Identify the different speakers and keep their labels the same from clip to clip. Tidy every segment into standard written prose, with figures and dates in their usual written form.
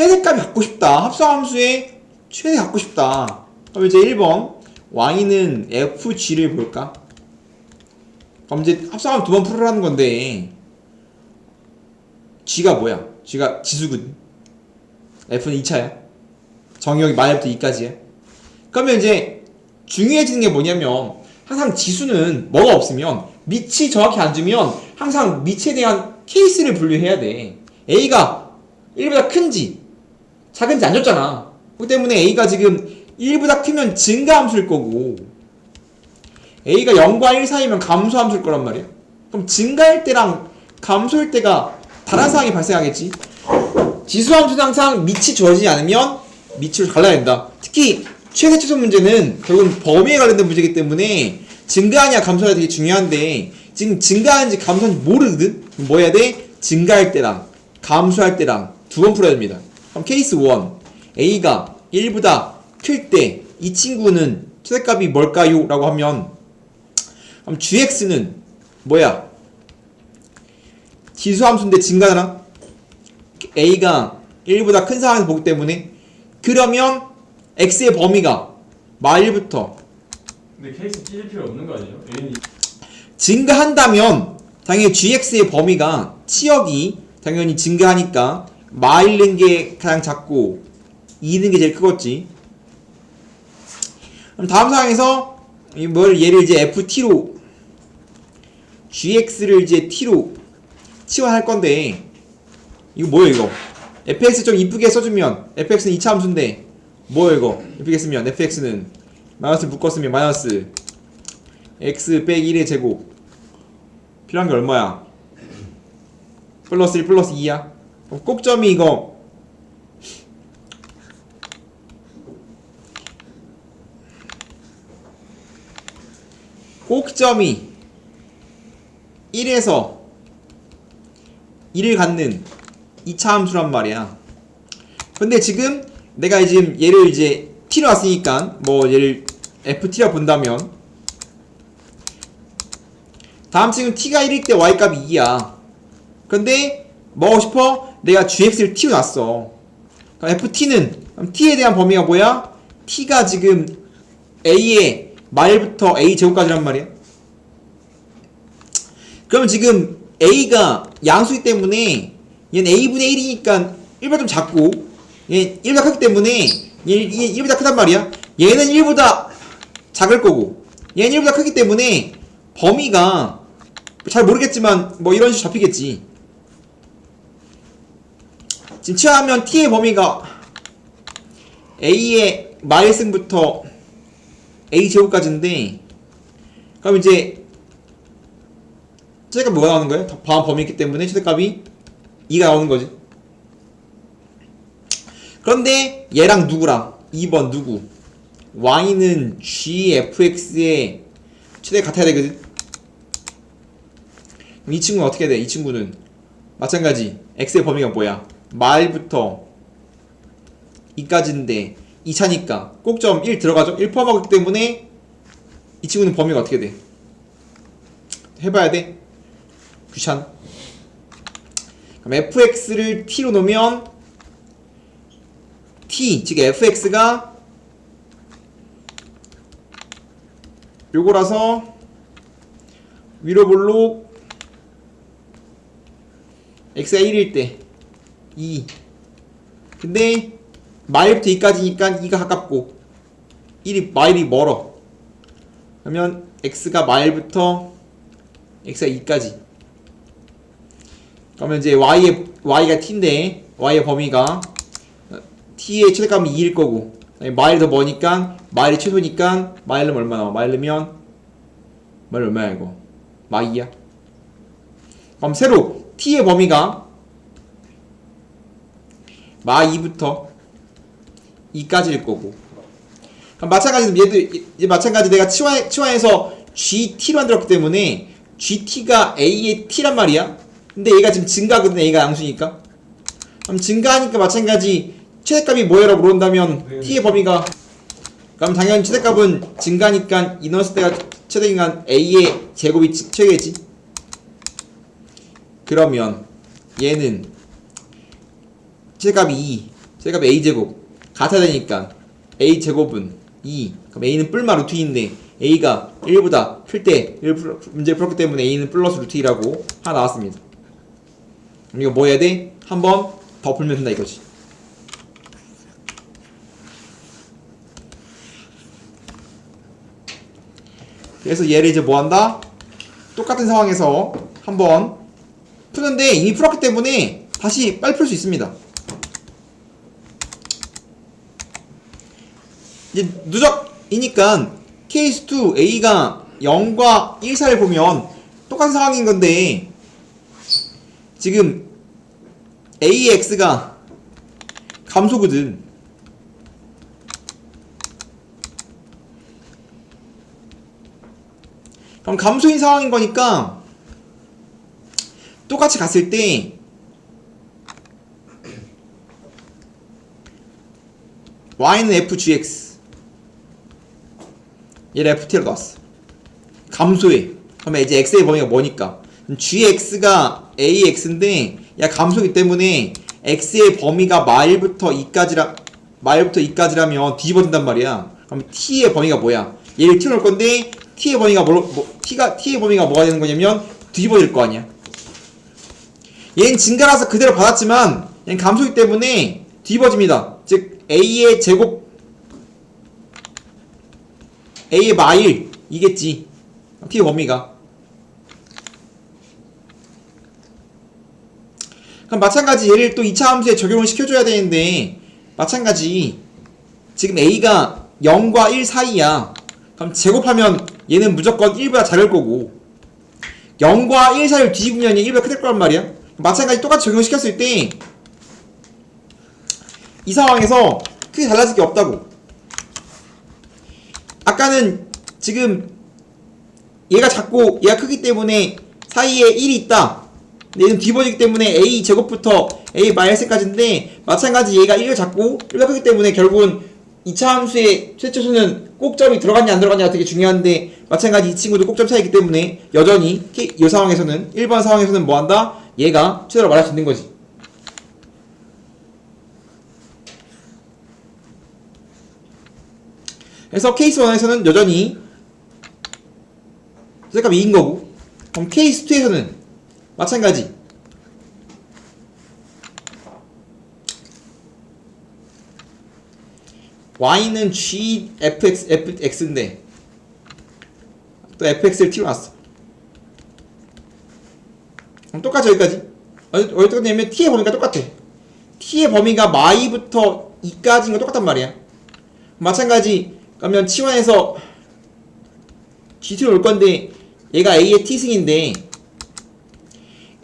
Speaker 1: 최대값이 갖고 싶다. 합성함수의 최대 갖고 싶다. 그럼 이제 1번 y는 fg를 볼까? 그럼 이제 합성함수 두 번 풀으라는 건데 g가 뭐야? g가 지수거든. f는 2차야. 정의역이 마일부터 2까지야. 그러면 이제 중요해지는 게 뭐냐면 항상 지수는 뭐가 없으면 밑이 정확히 안 주면 항상 밑에 대한 케이스를 분류해야 돼. A가 1보다 큰지 작은지 안 줬잖아. 그렇기 때문에 A가 지금 1보다 크면 증가함수일 거고 A가 0과 1 사이면 감소함수일 거란 말이야. 그럼 증가일 때랑 감소일 때가 다른 상황이 발생하겠지. 지수함수는 항상 밑이 주어지지 않으면 밑으로 갈라야 된다. 특히 최대 최소 문제는 결국은 범위에 관련된 문제이기 때문에 증가하냐 감소하냐 되게 중요한데 지금 증가하는지 감소하는지 모르거든? 그럼 뭐 해야 돼? 증가할 때랑 감소할 때랑 두 번 풀어야 됩니다. 그럼 케이스 1 A가 1보다 클 때 이 친구는 최대값이 뭘까요? 라고 하면 그럼 gx는 뭐야? 지수함수인데 증가하나? A가 1보다 큰 상황에서 보기 때문에 그러면 x의 범위가 마1부터
Speaker 2: 근데 케이스 찢을 필요 없는 거 아니에요? A는
Speaker 1: 증가한다면 당연히 gx의 범위가 치역이 당연히 증가하니까 마1는 게 가장 작고 2는 게 제일 크겠지. 그럼 다음 상황에서 얘를 이제 ft로 gx를 이제 t로 치환할 건데 이거 뭐예요 이거? fx 좀 이쁘게 써주면 fx는 2차 함수인데 뭐예요 이거? 이쁘게 쓰면 fx는 마이너스 묶었으면 마이너스 x 빼기 1의 제곱 필요한 게 얼마야? 플러스 1 플러스 2야. 그럼 꼭점이 이거 꼭점이 1에서 1을 갖는 2차 함수란 말이야. 근데 지금 내가 지금 얘를 이제 t로 왔으니까 뭐 얘를 ft라 본다면 다음 친구는 t가 1일 때 y값이 2야. 근데 뭐 하고 싶어? 내가 gx를 t로 놨어. 그럼 ft는 그럼 t에 대한 범위가 뭐야? t가 지금 a의 말부터 a 제곱까지란 말이야. 그러면 지금 a가 양수이기 때문에 얘는 a분의 1이니까 1보다 좀 작고 얘는 1보다 크기 때문에 얘는 1보다 크단 말이야. 얘는 1보다 작을 거고 얘는 1보다 크기 때문에 범위가 잘 모르겠지만 뭐 이런 식으로 잡히겠지. 지금 취하면 t의 범위가 a의 마일승부터 a 제곱까지인데 그럼 이제 최대값 뭐가 나오는 거예요? 다음 범위이기 때문에 최대값이 2가 나오는 거지. 그런데 얘랑 누구랑 2번 누구? y는 gfx의 최대 같아야 되거든. 그럼 이 친구는 어떻게 돼? 이 친구는 마찬가지 x의 범위가 뭐야? 말부터 2까지인데 2차니까 꼭점 1 들어가죠? 1 포함하기 때문에 이 친구는 범위가 어떻게 돼? 해봐야 돼? 귀찮. 그럼 fx를 t로 놓으면 t, 즉 fx가 요거라서 위로 볼록 x가 1일 때 2. 근데 마일부터 2까지니까 2가 가깝고 1이 마일이 멀어. 그러면 x가 마일부터 x가 2까지. 그러면 이제 y가 t인데 y의 범위가 t의 최대값이 2일 거고 마일이 더 머니까 마일이 최소니까 마일은 얼마 나와? 마일이면 마일 얼마야 이거? 마2야. 그럼 새로 t의 범위가 마2부터 2까지일 거고. 그럼 마찬가지로 얘도 이제 마찬가지 내가 치환해서 GT로 만들었기 때문에 GT가 A의 T란 말이야. 근데 얘가 지금 증가거든. A가 양수니까. 그럼 증가하니까 마찬가지 최대값이 뭐야라고 물어본다면 T의 범위가 그럼 당연히 최대값은 증가니까 이 넣었을 때가 최대니까 A의 제곱이 최대겠지. 그러면 얘는 최대값이 2 최대값 a제곱 같아야 되니까 a제곱은 2. 그럼 a는 뿔마 루트 2인데 a가 1보다 클 때 문제 풀었기 때문에 a는 플러스 루트 2라고 하나 나왔습니다. 그럼 이거 뭐 해야 돼? 한 번 더 풀면 된다 이거지. 그래서 얘를 이제 뭐 한다? 똑같은 상황에서 한번 푸는데 이미 풀었기 때문에 다시 빨리 풀 수 있습니다. 이제 누적이니까 케이스 2 a가 0과 1 사이를 보면 똑같은 상황인 건데 지금 ax가 감소거든. 그럼 감소인 상황인 거니까 똑같이 갔을 때 y는 fgx 얘를 ft로 놨어. 감소해. 그러면 이제 x의 범위가 뭐니까 gx가 ax인데 야 감소기 때문에 x의 범위가 마일부터 2까지라면 뒤집어진단 말이야. 그럼 t의 범위가 뭐야? 얘를 t로 놓을 건데 t의 범위가 t의 범위가 뭐가 되는 거냐면 뒤집어질 거 아니야. 얘는 증가라서 그대로 받았지만 얘는 감소기 때문에 뒤집어집니다. 즉 a의 제곱 a의 마일 이겠지. t의 범위가. 그럼 마찬가지 얘를 또 2차 함수에 적용을 시켜줘야 되는데 마찬가지 지금 a가 0과 1 사이야. 그럼 제곱하면 얘는 무조건 1보다 작을 거고 0과 1 사이를 뒤집으면 얘 1보다 클 거란 말이야. 마찬가지 똑같이 적용시켰을 때 이 상황에서 크게 달라질 게 없다고. 아까는 지금 얘가 작고 얘가 크기 때문에 사이에 1이 있다. 근데 얘는 뒤집어지기 때문에 a 제곱부터 a 마이너스까지인데 마찬가지 얘가 1을 작고 1가 크기 때문에 결국은 2차 함수의 최초수는 꼭점이 들어갔냐 안 들어갔냐가 되게 중요한데 마찬가지 이 친구도 꼭점 차이기 때문에 여전히 이 상황에서는 1번 상황에서는 뭐한다? 얘가 최대로 말할 수 있는 거지. 그래서 케이스 1에서는 여전히 최대값이 2인 거고 그럼 케이스 2에서는 마찬가지 y는 g fx인데 또 fx를 t로 놨어. 그럼 똑같이 여기까지 어디 똑같냐면 t의 범위가 똑같아. t의 범위가 마이부터 2까지인 거 똑같단 말이야. 마찬가지 그러면 치환해서 g2를 올 건데 얘가 a의 t승인데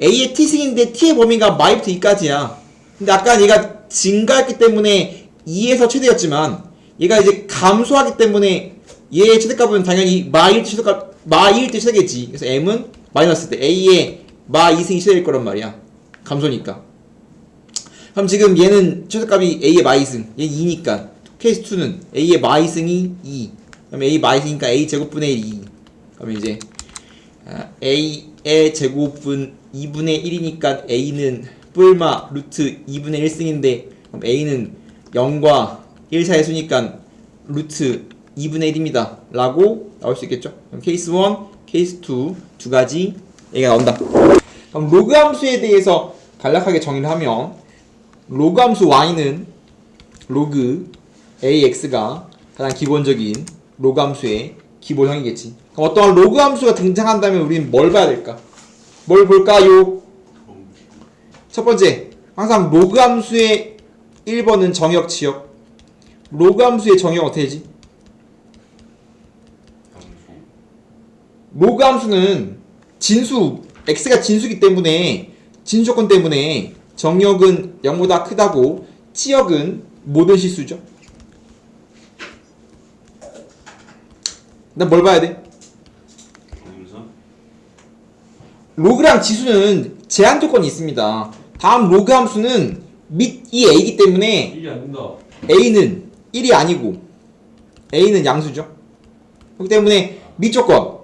Speaker 1: a의 t승인데 t의 범위가 마이부터 2까지야. 근데 아까 얘가 증가했기 때문에 2에서 최대였지만 얘가 이제 감소하기 때문에 얘의 최대값은 당연히 마일 때 최대겠지. 그래서 m은 마이너스 때 a의 마 2승이 최대일 거란 말이야. 감소니까. 그럼 지금 얘는 최대값이 a의 마 2승 얘는 2니까 케이스 2는 a의 마 2승이 2. 그럼 a 마 2승이니까 a 제곱분의 2. 그럼 이제 a의 제곱분 2분의 1이니까 a는 뿔마 루트 2분의 1승인데 그럼 a는 0과 1 사이의 수니까 루트 2분의 1입니다 라고 나올 수 있겠죠. 그럼 케이스 1, 케이스 2 두 가지 얘가 나온다. 그럼 로그 함수에 대해서 간략하게 정의를 하면 로그 함수 y는 로그 ax가 가장 기본적인 로그 함수의 기본형이겠지. 그럼 어떠한 로그 함수가 등장한다면 우리는 뭘 봐야 될까? 뭘 볼까요? 첫 번째, 항상 로그 함수의 1번은 정역, 지역. 로그 함수의 정의가 어떻게 되지? 로그 함수는 진수, x가 진수기 때문에 진수 조건 때문에 정역은 0보다 크다고 치역은 모든 실수죠. 난 뭘 봐야 돼? 로그랑 지수는 제한 조건이 있습니다. 다음 로그 함수는 및 이 a이기 때문에
Speaker 2: 이게 안 된다.
Speaker 1: a는 1이 아니고 a는 양수죠. 그렇기 때문에 및 조건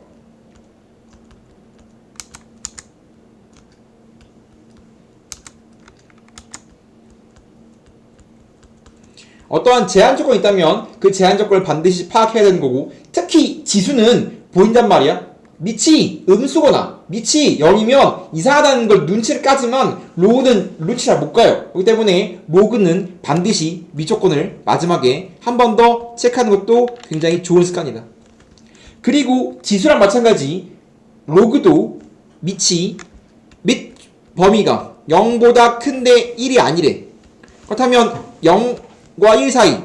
Speaker 1: 어떠한 제한 조건이 있다면 그 제한 조건을 반드시 파악해야 되는 거고, 특히 지수는 보인단 말이야. 밑이 음수거나 밑이 0이면 이상하다는 걸 눈치를 까지만 로그는 눈치를 못 가요. 그렇기 때문에 로그는 반드시 밑 조건을 마지막에 한 번 더 체크하는 것도 굉장히 좋은 습관이다. 그리고 지수랑 마찬가지 로그도 밑이 밑 범위가 0보다 큰데 1이 아니래. 그렇다면 0과 1 사이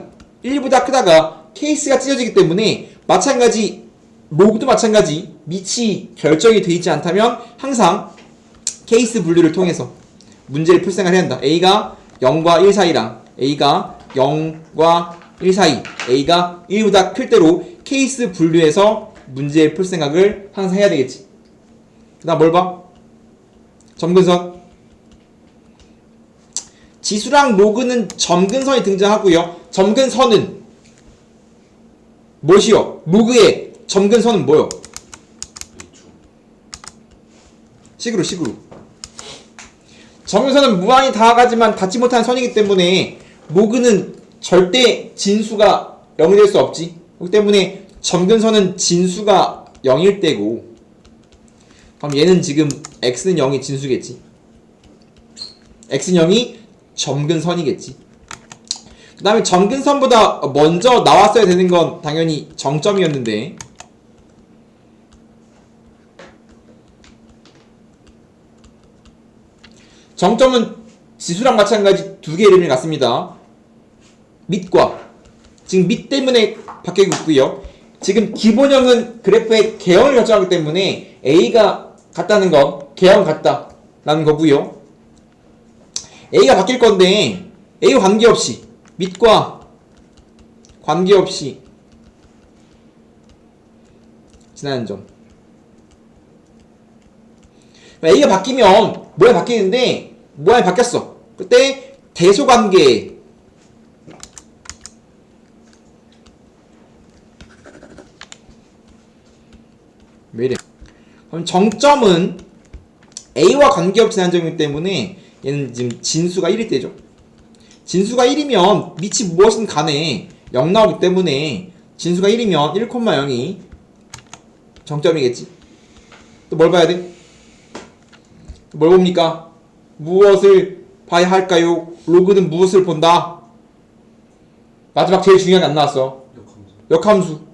Speaker 1: 1보다 크다가 케이스가 찢어지기 때문에 마찬가지 로그도 마찬가지 밑이 결정이 되어 있지 않다면 항상 케이스 분류를 통해서 문제를 풀 생각을 해야 한다. A가 0과 1 사이랑 A가 0과 1 사이, A가 1보다 클 때로 케이스 분류해서 문제를 풀 생각을 항상 해야 되겠지. 그 다음 뭘 봐? 점근선. 지수랑 로그는 점근선이 등장하고요. 점근선은 무엇이요? 로그의 점근선은 뭐요? 식으로. 점근선은 무한히 다가가지만 닿지 못하는 선이기 때문에 로그는 절대 진수가 0이 될 수 없지. 그렇기 때문에 점근선은 진수가 0일 때고, 그럼 얘는 지금 x는 0이 진수겠지. x는 0이 점근선이겠지. 그 다음에 점근선보다 먼저 나왔어야 되는 건 당연히 정점이었는데, 정점은 지수랑 마찬가지 두 개의 이름이 같습니다. 밑과 지금 밑 때문에 바뀌고 있고요. 지금 기본형은 그래프의 개형을 결정하기 때문에 A가 같다는 건 개형 같다라는 거고요. A가 바뀔 건데 A와 관계없이 밑과 관계없이 지나는 점. A가 바뀌면 모양이 바뀌는데 모양이 바뀌었어. 그때 대소관계 왜 이래? 그럼 정점은 A와 관계없이 지나는 점이기 때문에 얘는 지금 진수가 1일 때죠. 진수가 1이면 밑이 무엇이든 간에 0 나오기 때문에 진수가 1이면 1,0이 정점이겠지. 또 뭘 봐야 돼? 뭘 봅니까? 무엇을 봐야 할까요? 로그는 무엇을 본다? 마지막 제일 중요한 게 안 나왔어. 역함수.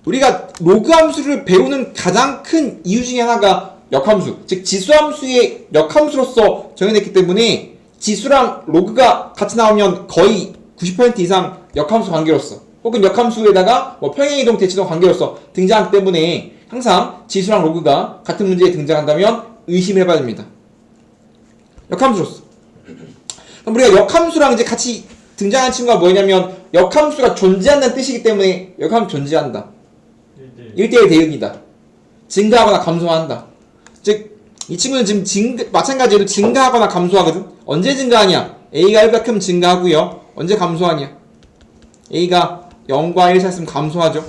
Speaker 1: 우리가 로그 함수를 배우는 가장 큰 이유 중에 하나가 역함수, 즉 지수함수의 역함수로서 정의됐기 때문에 지수랑 로그가 같이 나오면 거의 90% 이상 역함수 관계로서 혹은 역함수에다가 뭐 평행이동, 대치동 관계로서 등장하기 때문에 항상 지수랑 로그가 같은 문제에 등장한다면 의심해봐야 됩니다. 역함수로서. 그럼 우리가 역함수랑 이제 같이 등장하는 친구가 뭐냐면 역함수가 존재한다는 뜻이기 때문에 역함수 존재한다. 1대1 대응이다. 증가하거나 감소한다. 즉, 이 친구는 지금 마찬가지로 증가하거나 감소하거든. 언제 증가하냐? A가 1보다 크면 증가하고요. 언제 감소하냐? A가 0과 1 사이였으면 감소하죠.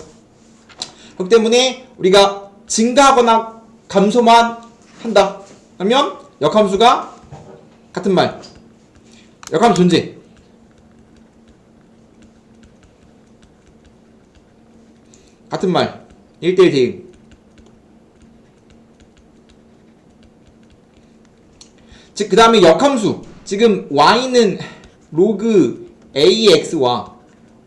Speaker 1: 그렇기 때문에 우리가 증가하거나 감소만 한다. 그러면 역함수가 같은 말. 역함수 존재. 같은 말. 1대1 대응. 즉, 그 다음에 역함수. 지금 y는 로그 ax와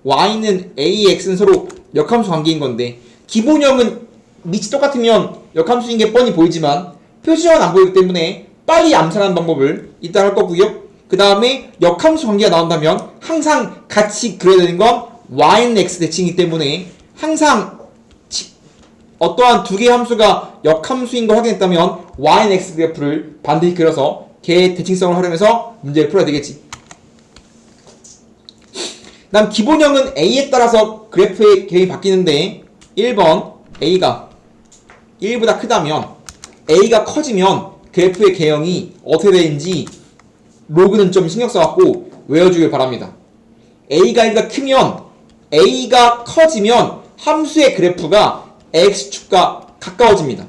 Speaker 1: y는 ax는 서로 역함수 관계인 건데, 기본형은 밑이 똑같으면 역함수인 게 뻔히 보이지만 표시형은 안 보이기 때문에 빨리 암산하는 방법을 이따 할 거고요. 그 다음에 역함수 관계가 나온다면 항상 같이 그려야 되는 건 y는 x 대칭이기 때문에 항상 어떠한 두 개의 함수가 역함수인 걸 확인했다면 y는 x 그래프를 반드시 그려서 걔의 대칭성을 활용해서 문제를 풀어야 되겠지. 다음 기본형은 a에 따라서 그래프의 개형이 바뀌는데 1번 a가 1보다 크다면 a가 커지면 그래프의 개형이 어떻게 되는지 로그는 좀 신경 써갖고 외워주길 바랍니다. a가 1보다 크면 a가 커지면 함수의 그래프가 x축과 가까워집니다.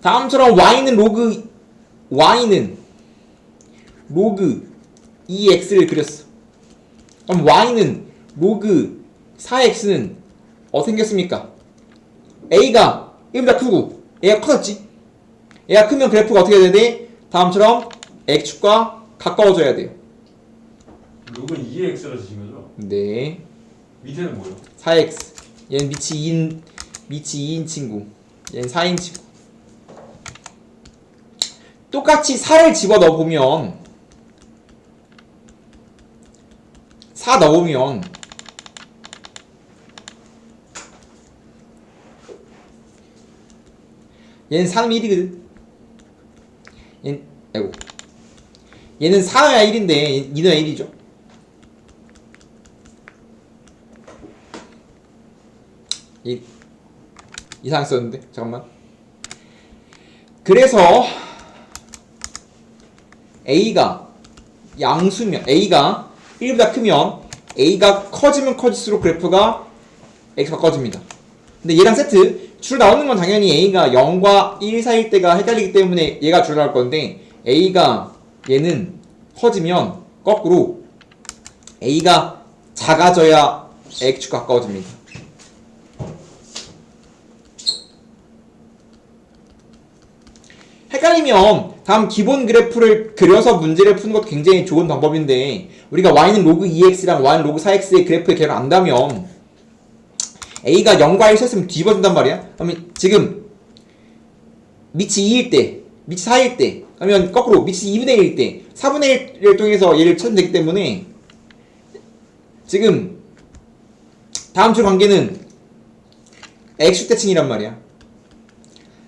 Speaker 1: 다음처럼 y는 로그 2x를 그렸어. 그럼 y는 로그 4x는 생겼습니까? a가 1보다 크고 얘가 커졌지. 얘가 크면 그래프가 어떻게 돼야 돼? 다음처럼 x축과 가까워져야 돼요.
Speaker 2: 로그는 2x로 주신 거죠?
Speaker 1: 네.
Speaker 2: 밑에는 뭐예요?
Speaker 1: 4x. 얘는 밑이 2인 친구. 얘는 4인 친구. 똑같이 4를 집어넣어 보면 4 넣으면 얘는 3이 1이거든. 얘는 4야 1인데 2는 1이죠. 이상 썼는데 잠깐만. 그래서 A가 양수면 A가 1보다 크면 A가 커지면 커질수록 그래프가 X가 커집니다. 근데 얘랑 세트 줄 나오는 건 당연히 A가 0과 1 사이일 때가 헷갈리기 때문에 얘가 줄 나올 건데 A가 얘는 커지면 거꾸로 A가 작아져야 X축과 가까워집니다. 헷갈리면 다음 기본 그래프를 그려서 문제를 푸는 것도 굉장히 좋은 방법인데 우리가 y는 로그 2x랑 y는 로그 4x의 그래프의 개를 안다면 a가 0과 1 셌으면 뒤집어진단 말이야. 그러면 지금 밑이 2일 때, 밑이 4일 때, 그러면 거꾸로 밑이 2분의 1일 때 4분의 1을 통해서 얘를 찾으면 되기 때문에 지금 다음 줄 관계는 x대칭이란 말이야.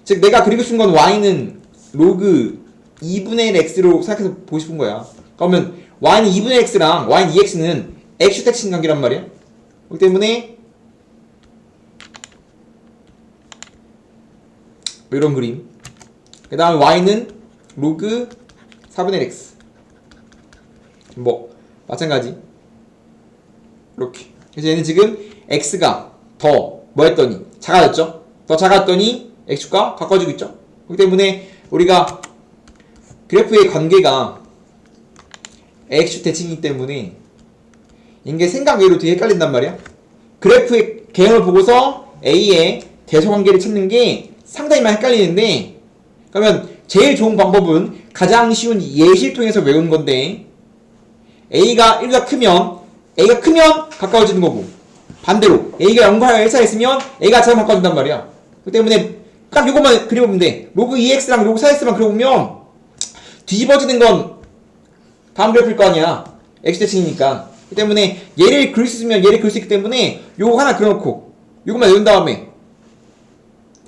Speaker 1: 즉 내가 그리고 싶은 건 y는 로그 2분의 1 x로 생각해서 보고 싶은 거야. 그러면 y는 2분의 x랑 y는 2x는 x대칭 관계란 말이야. 그렇기 때문에 이런 그림. 그 다음에 y는 로그 4분의 1 x 뭐 마찬가지 이렇게. 그래서 얘는 지금 x가 더 뭐 했더니 작아졌죠. 더 작았더니 x축과 가까워지고 있죠. 그렇기 때문에 우리가 그래프의 관계가 x축 대칭이기 때문에 이게 생각 외로 되게 헷갈린단 말이야. 그래프의 개형을 보고서 a의 대소관계를 찾는 게 상당히 많이 헷갈리는데 그러면 제일 좋은 방법은 가장 쉬운 예시를 통해서 외우는 건데 a가 1보다 크면 가까워지는 거고 반대로 a가 0과 1 사이에 있으면 a가 잘 가까워진단 말이야. 그렇기 때문에 딱 이것만 그려보면 돼. 로그 2x랑 로그 4x만 그려보면 뒤집어지는 건 다음 그래프일 거 아니야. x대칭이니까. 그렇기 때문에 얘를 그릴 수 있으면 얘를 그릴 수 있기 때문에 요거 하나 그려놓고 요것만 외운 다음에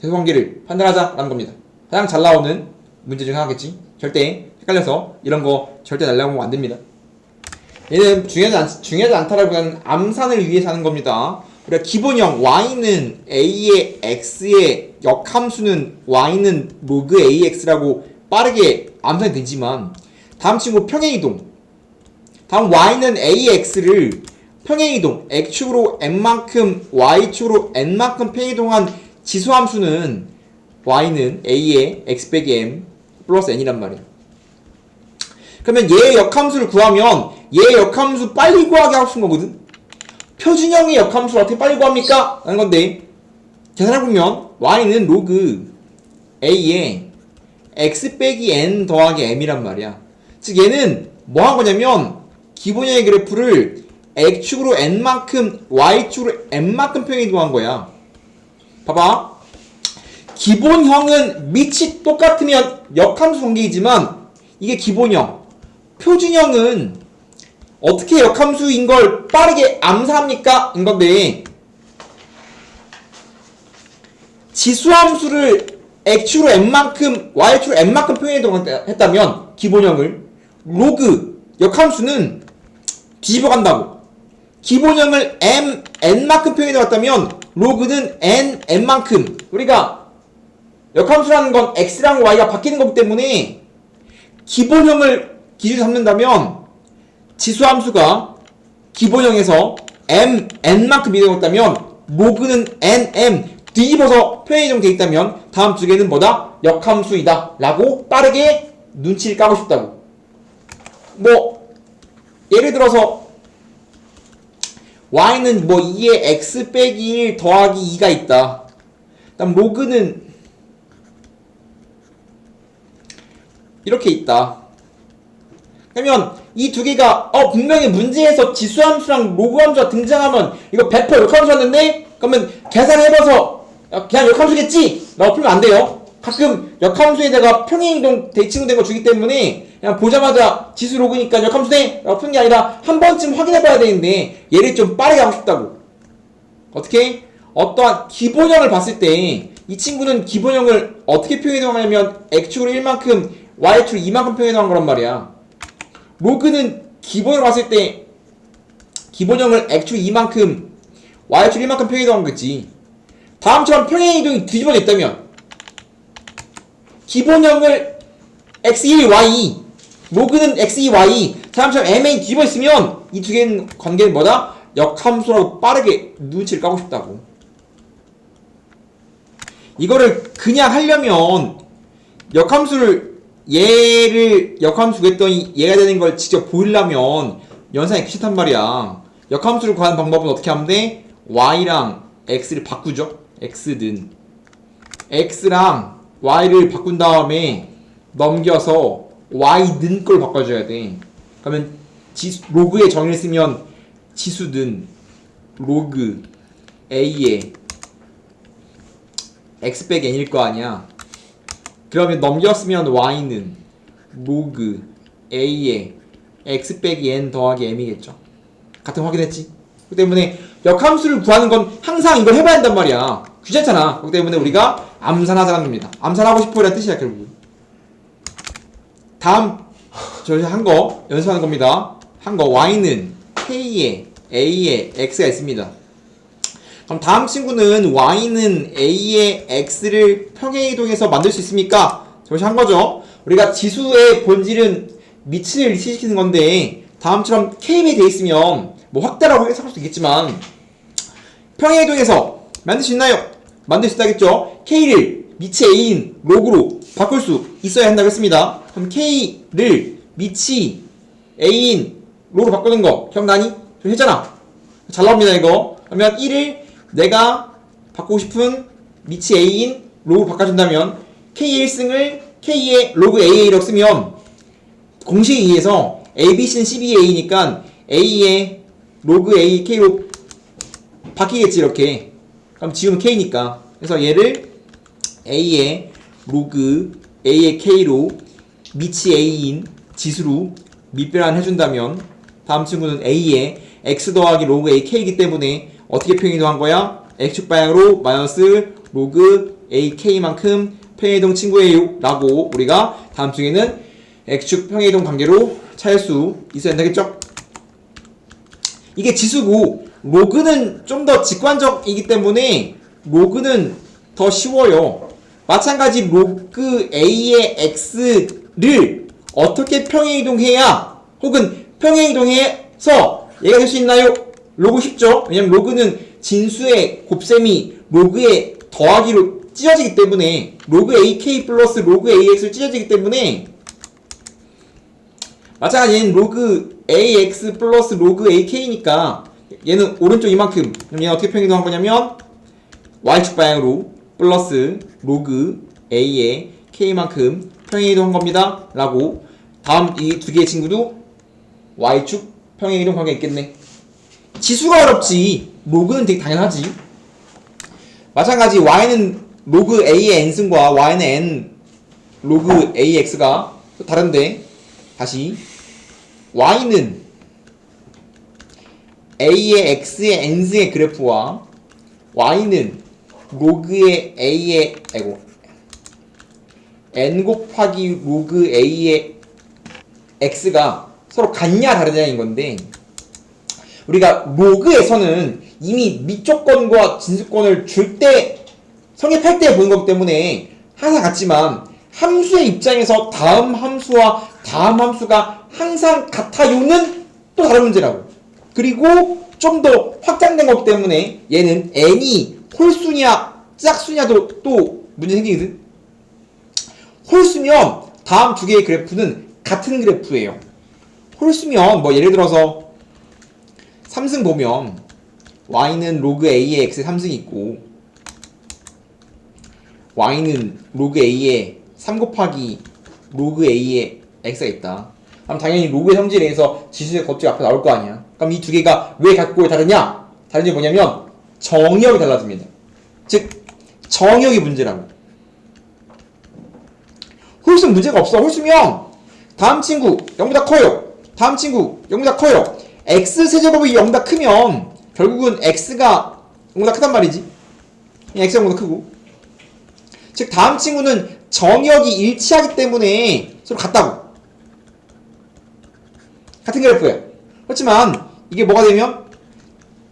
Speaker 1: 대소관계를 판단하자라는 겁니다. 가장 잘 나오는 문제 중 하나겠지. 절대 헷갈려서 이런 거 절대 날려보면 안 됩니다. 얘는 중요하지 않다라기보다는 암산을 위해서 하는 겁니다. 우리가 기본형 y는 a의 x의 역함수는 y는 로그 ax라고 빠르게 암산이 되지만 다음 친구 평행이동. 다음 y는 ax를 평행이동 x축으로 n만큼 y축으로 n만큼 평행이동한 지수함수는 y는 a의 x 빼기 m 플러스 n이란 말이야. 그러면 얘의 역함수를 구하면 얘의 역함수 빨리 구하게 하고 싶은 거거든. 표준형의 역함수를 어떻게 빨리 구합니까? 라는 건데 계산해보면 y는 로그 a의 x 빼기 n 더하기 m이란 말이야. 즉 얘는 뭐 한 거냐면 기본형의 그래프를 x축으로 n만큼 y축으로 n만큼 평행이동한 거야. 봐봐. 기본형은 밑이 똑같으면 역함수 관계이지만 이게 기본형. 표준형은 어떻게 역함수인 걸 빠르게 암산합니까? 인 건데 지수함수를 x축으로 n만큼 y축으로 n만큼 평행이동했다면 기본형을 로그 역함수는 뒤집어 간다고. 기본형을 n만큼 평행이동했다면 로그는 n만큼. 우리가 역함수라는 건 x랑 y가 바뀌는 거기 때문에 기본형을 기준으로 삼는다면 지수함수가 기본형에서 n만큼 이동했다면 로그는 nm 뒤집어서 평행이동 돼 있다면 다음 두 개는 뭐다? 역함수이다 라고 빠르게 눈치를 까고 싶다고. 뭐 예를 들어서 y는 뭐 2에 x 빼기 1 더하기 2가 있다. 그다음 로그는 이렇게 있다. 그러면 이 두 개가 분명히 문제에서 지수함수랑 로그함수가 등장하면 이거 100% 역함수였는데 그러면 계산해봐서 그냥 역함수겠지? 라고 풀면 안 돼요. 가끔 역함수에다가 평행이동 대칭된 거 주기 때문에 그냥 보자마자 지수 로그니까 역함수네? 라고 푸는 게 아니라 한 번쯤 확인해봐야 되는데 얘를 좀 빠르게 하고 싶다고. 어떻게? 어떠한 기본형을 봤을 때 이 친구는 기본형을 어떻게 표현하냐면 x축으로 1만큼 y축으로 2만큼 표현한 거란 말이야. 로그는 기본형을 봤을 때 기본형을 x축 2만큼 y축 1만큼 평행이동한 거지. 다음처럼 평행이동이 뒤집어져 있다면 기본형을 x1y 로그는 x2y 다음처럼 mn 뒤집어 있으면 이 두 개는 관계는 뭐다? 역함수라고 빠르게 눈치를 까고 싶다고. 이거를 그냥 하려면 역함수를 얘를 역함수 구했더니 얘가 되는 걸 직접 보이려면 연산이 귀찮단 말이야. 역함수를 구하는 방법은 어떻게 하면 돼? y랑 x를 바꾸죠. x는 x랑 y를 바꾼 다음에 넘겨서 y는 걸 바꿔줘야 돼. 그러면 로그의 정의를 쓰면 지수는 로그 a의 x 빼기 n일 거 아니야. 그러면 넘겼으면 y는 로그 a의 x 빼기 n 더하기 m이겠죠. 같은 거 확인했지? 그렇기 때문에 역함수를 구하는 건 항상 이걸 해봐야 한단 말이야. 귀찮잖아. 그렇기 때문에 우리가 암산하자는 겁니다. 암산하고 싶어라는 뜻이야 결국. 다음 저희 한 거 연습하는 겁니다. 한 거 y는 k에 a에 x가 있습니다. 그럼 다음 친구는 y는 a에 x를 평행이동해서 만들 수 있습니까? 저것이 한 거죠. 우리가 지수의 본질은 밑을 일치시키는 건데 다음처럼 k에 돼 있으면 뭐 확대라고 해석할 수 있겠지만 평행이동해서 만들 수 있나요? 만들 수 있다겠죠. k를 밑이 a인 로그로 바꿀 수 있어야 한다고 했습니다. 그럼 k를 밑이 a인 로로 바꾸는 거 기억나니? 좀 했잖아. 잘 나옵니다 이거. 그러면 1을 내가 바꾸고 싶은 밑이 a인 로그로 바꿔준다면 k의 1승을 k의 로그 aa라고 쓰면 공식에 의해서 abc는 12a니까 a의 로그 a k로 바뀌겠지 이렇게. 그럼 지우면 k니까. 그래서 얘를 a의 로그 a의 k로 밑이 a인 지수로 밑변환 해준다면 다음 친구는 a의 x 더하기 로그 a k이기 때문에 어떻게 평행이동한 거야? x축 방향으로 마이너스 로그 a k만큼 평행이동 친구예요 라고 우리가 다음 중에는 x축 평행이동 관계로 찾을 수 있어야 된다겠죠? 이게 지수고 로그는 좀 더 직관적이기 때문에 로그는 더 쉬워요. 마찬가지 로그 a의 x를 어떻게 평행이동해야 혹은 평행이동해서 얘가 될 수 있나요? 로그 쉽죠? 왜냐면 로그는 진수의 곱셈이 로그의 더하기로 찢어지기 때문에 로그 ak 플러스 로그 ax로 찢어지기 때문에 마찬가지 얘는 로그 ax 플러스 로그 ak니까 얘는 오른쪽 이만큼. 그럼 얘는 어떻게 평행이동한 거냐면 y축 방향으로 플러스 로그 a의 k만큼 평행이동한 겁니다 라고. 다음 이 두 개의 친구도 y축 평행이동 관계 있겠네. 지수가 어렵지 로그는 되게 당연하지. 마찬가지 y는 로그 a의 n승과 y는 n 로그 ax가 또 다른데 다시 y는 a의 x의 n승의 그래프와 y는 로그의 a의 n 곱하기 로그 a의 x가 서로 같냐 다르냐인 건데 우리가 로그에서는 이미 밑조건과 진수권을 줄 때 성립할 때 보는 거기 때문에 항상 같지만 함수의 입장에서 다음 함수와 다음 함수가 항상 같아요는 또 다른 문제라고. 그리고 좀 더 확장된 거기 때문에 얘는 n이 홀수냐 짝수냐도 또 문제 생기거든. 홀수면 다음 두 개의 그래프는 같은 그래프예요. 홀수면 뭐 예를 들어서 3승 보면 y는 로그 a의 x에 3승이 있고 y는 로그 a의 3 곱하기 로그 a의 x가 있다. 그럼 당연히 로그의 성질에 의해서 지수의 곱셈이 앞에 나올 거 아니야. 그럼 이 두 개가 왜 같고 왜 다르냐? 다른 게 뭐냐면 정의역이 달라집니다. 즉 정의역이 문제라고. 홀수는 문제가 없어. 홀수면 다음 친구 0보다 커요. 다음 친구 0보다 커요. x 세제곱이 0보다 크면 결국은 x가 0보다 크단 말이지. x가 0보다 크고. 즉 다음 친구는 정의역이 일치하기 때문에 서로 같다고. 같은 그래프야. 그렇지만 이게 뭐가 되면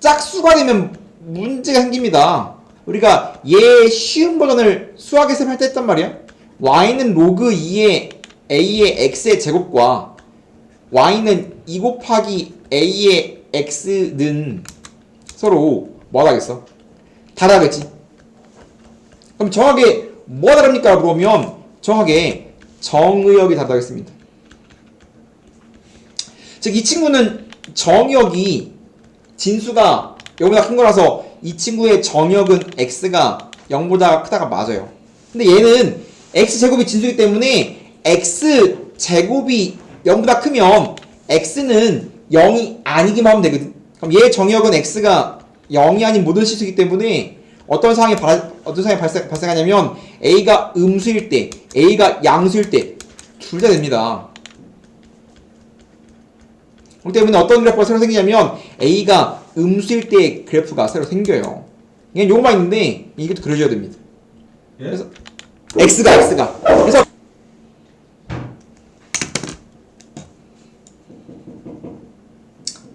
Speaker 1: 짝수가 되면 문제가 생깁니다. 우리가 얘 쉬운 버전을 수학에서 할 때 했단 말이야. y는 로그 2의 a의 x의 제곱과 y는 2 곱하기 a의 x는 서로 뭐가 다르겠어? 다르겠지. 그럼 정확하게 뭐가 다릅니까? 물어보면 정확하게 정의역이 다르다겠습니다. 즉 이 친구는 정의역이 진수가 0보다 큰 거라서 이 친구의 정의역은 x가 0보다 크다가 맞아요. 근데 얘는 x제곱이 진수이기 때문에 x제곱이 0보다 크면 x는 0이 아니기만 하면 되거든. 그럼 얘 정의역은 x가 0이 아닌 모든 실수이기 때문에 어떤 상황이 발생하냐면 a가 음수일 때, a가 양수일 때 둘 다 됩니다. 그렇기 때문에 어떤 그래프가 새로 생기냐면 a가 음수일 때 그래프가 새로 생겨요. 그냥 요거만 있는데 이것도 그려줘야 됩니다.
Speaker 2: 예?
Speaker 1: 그래서 x가 그래서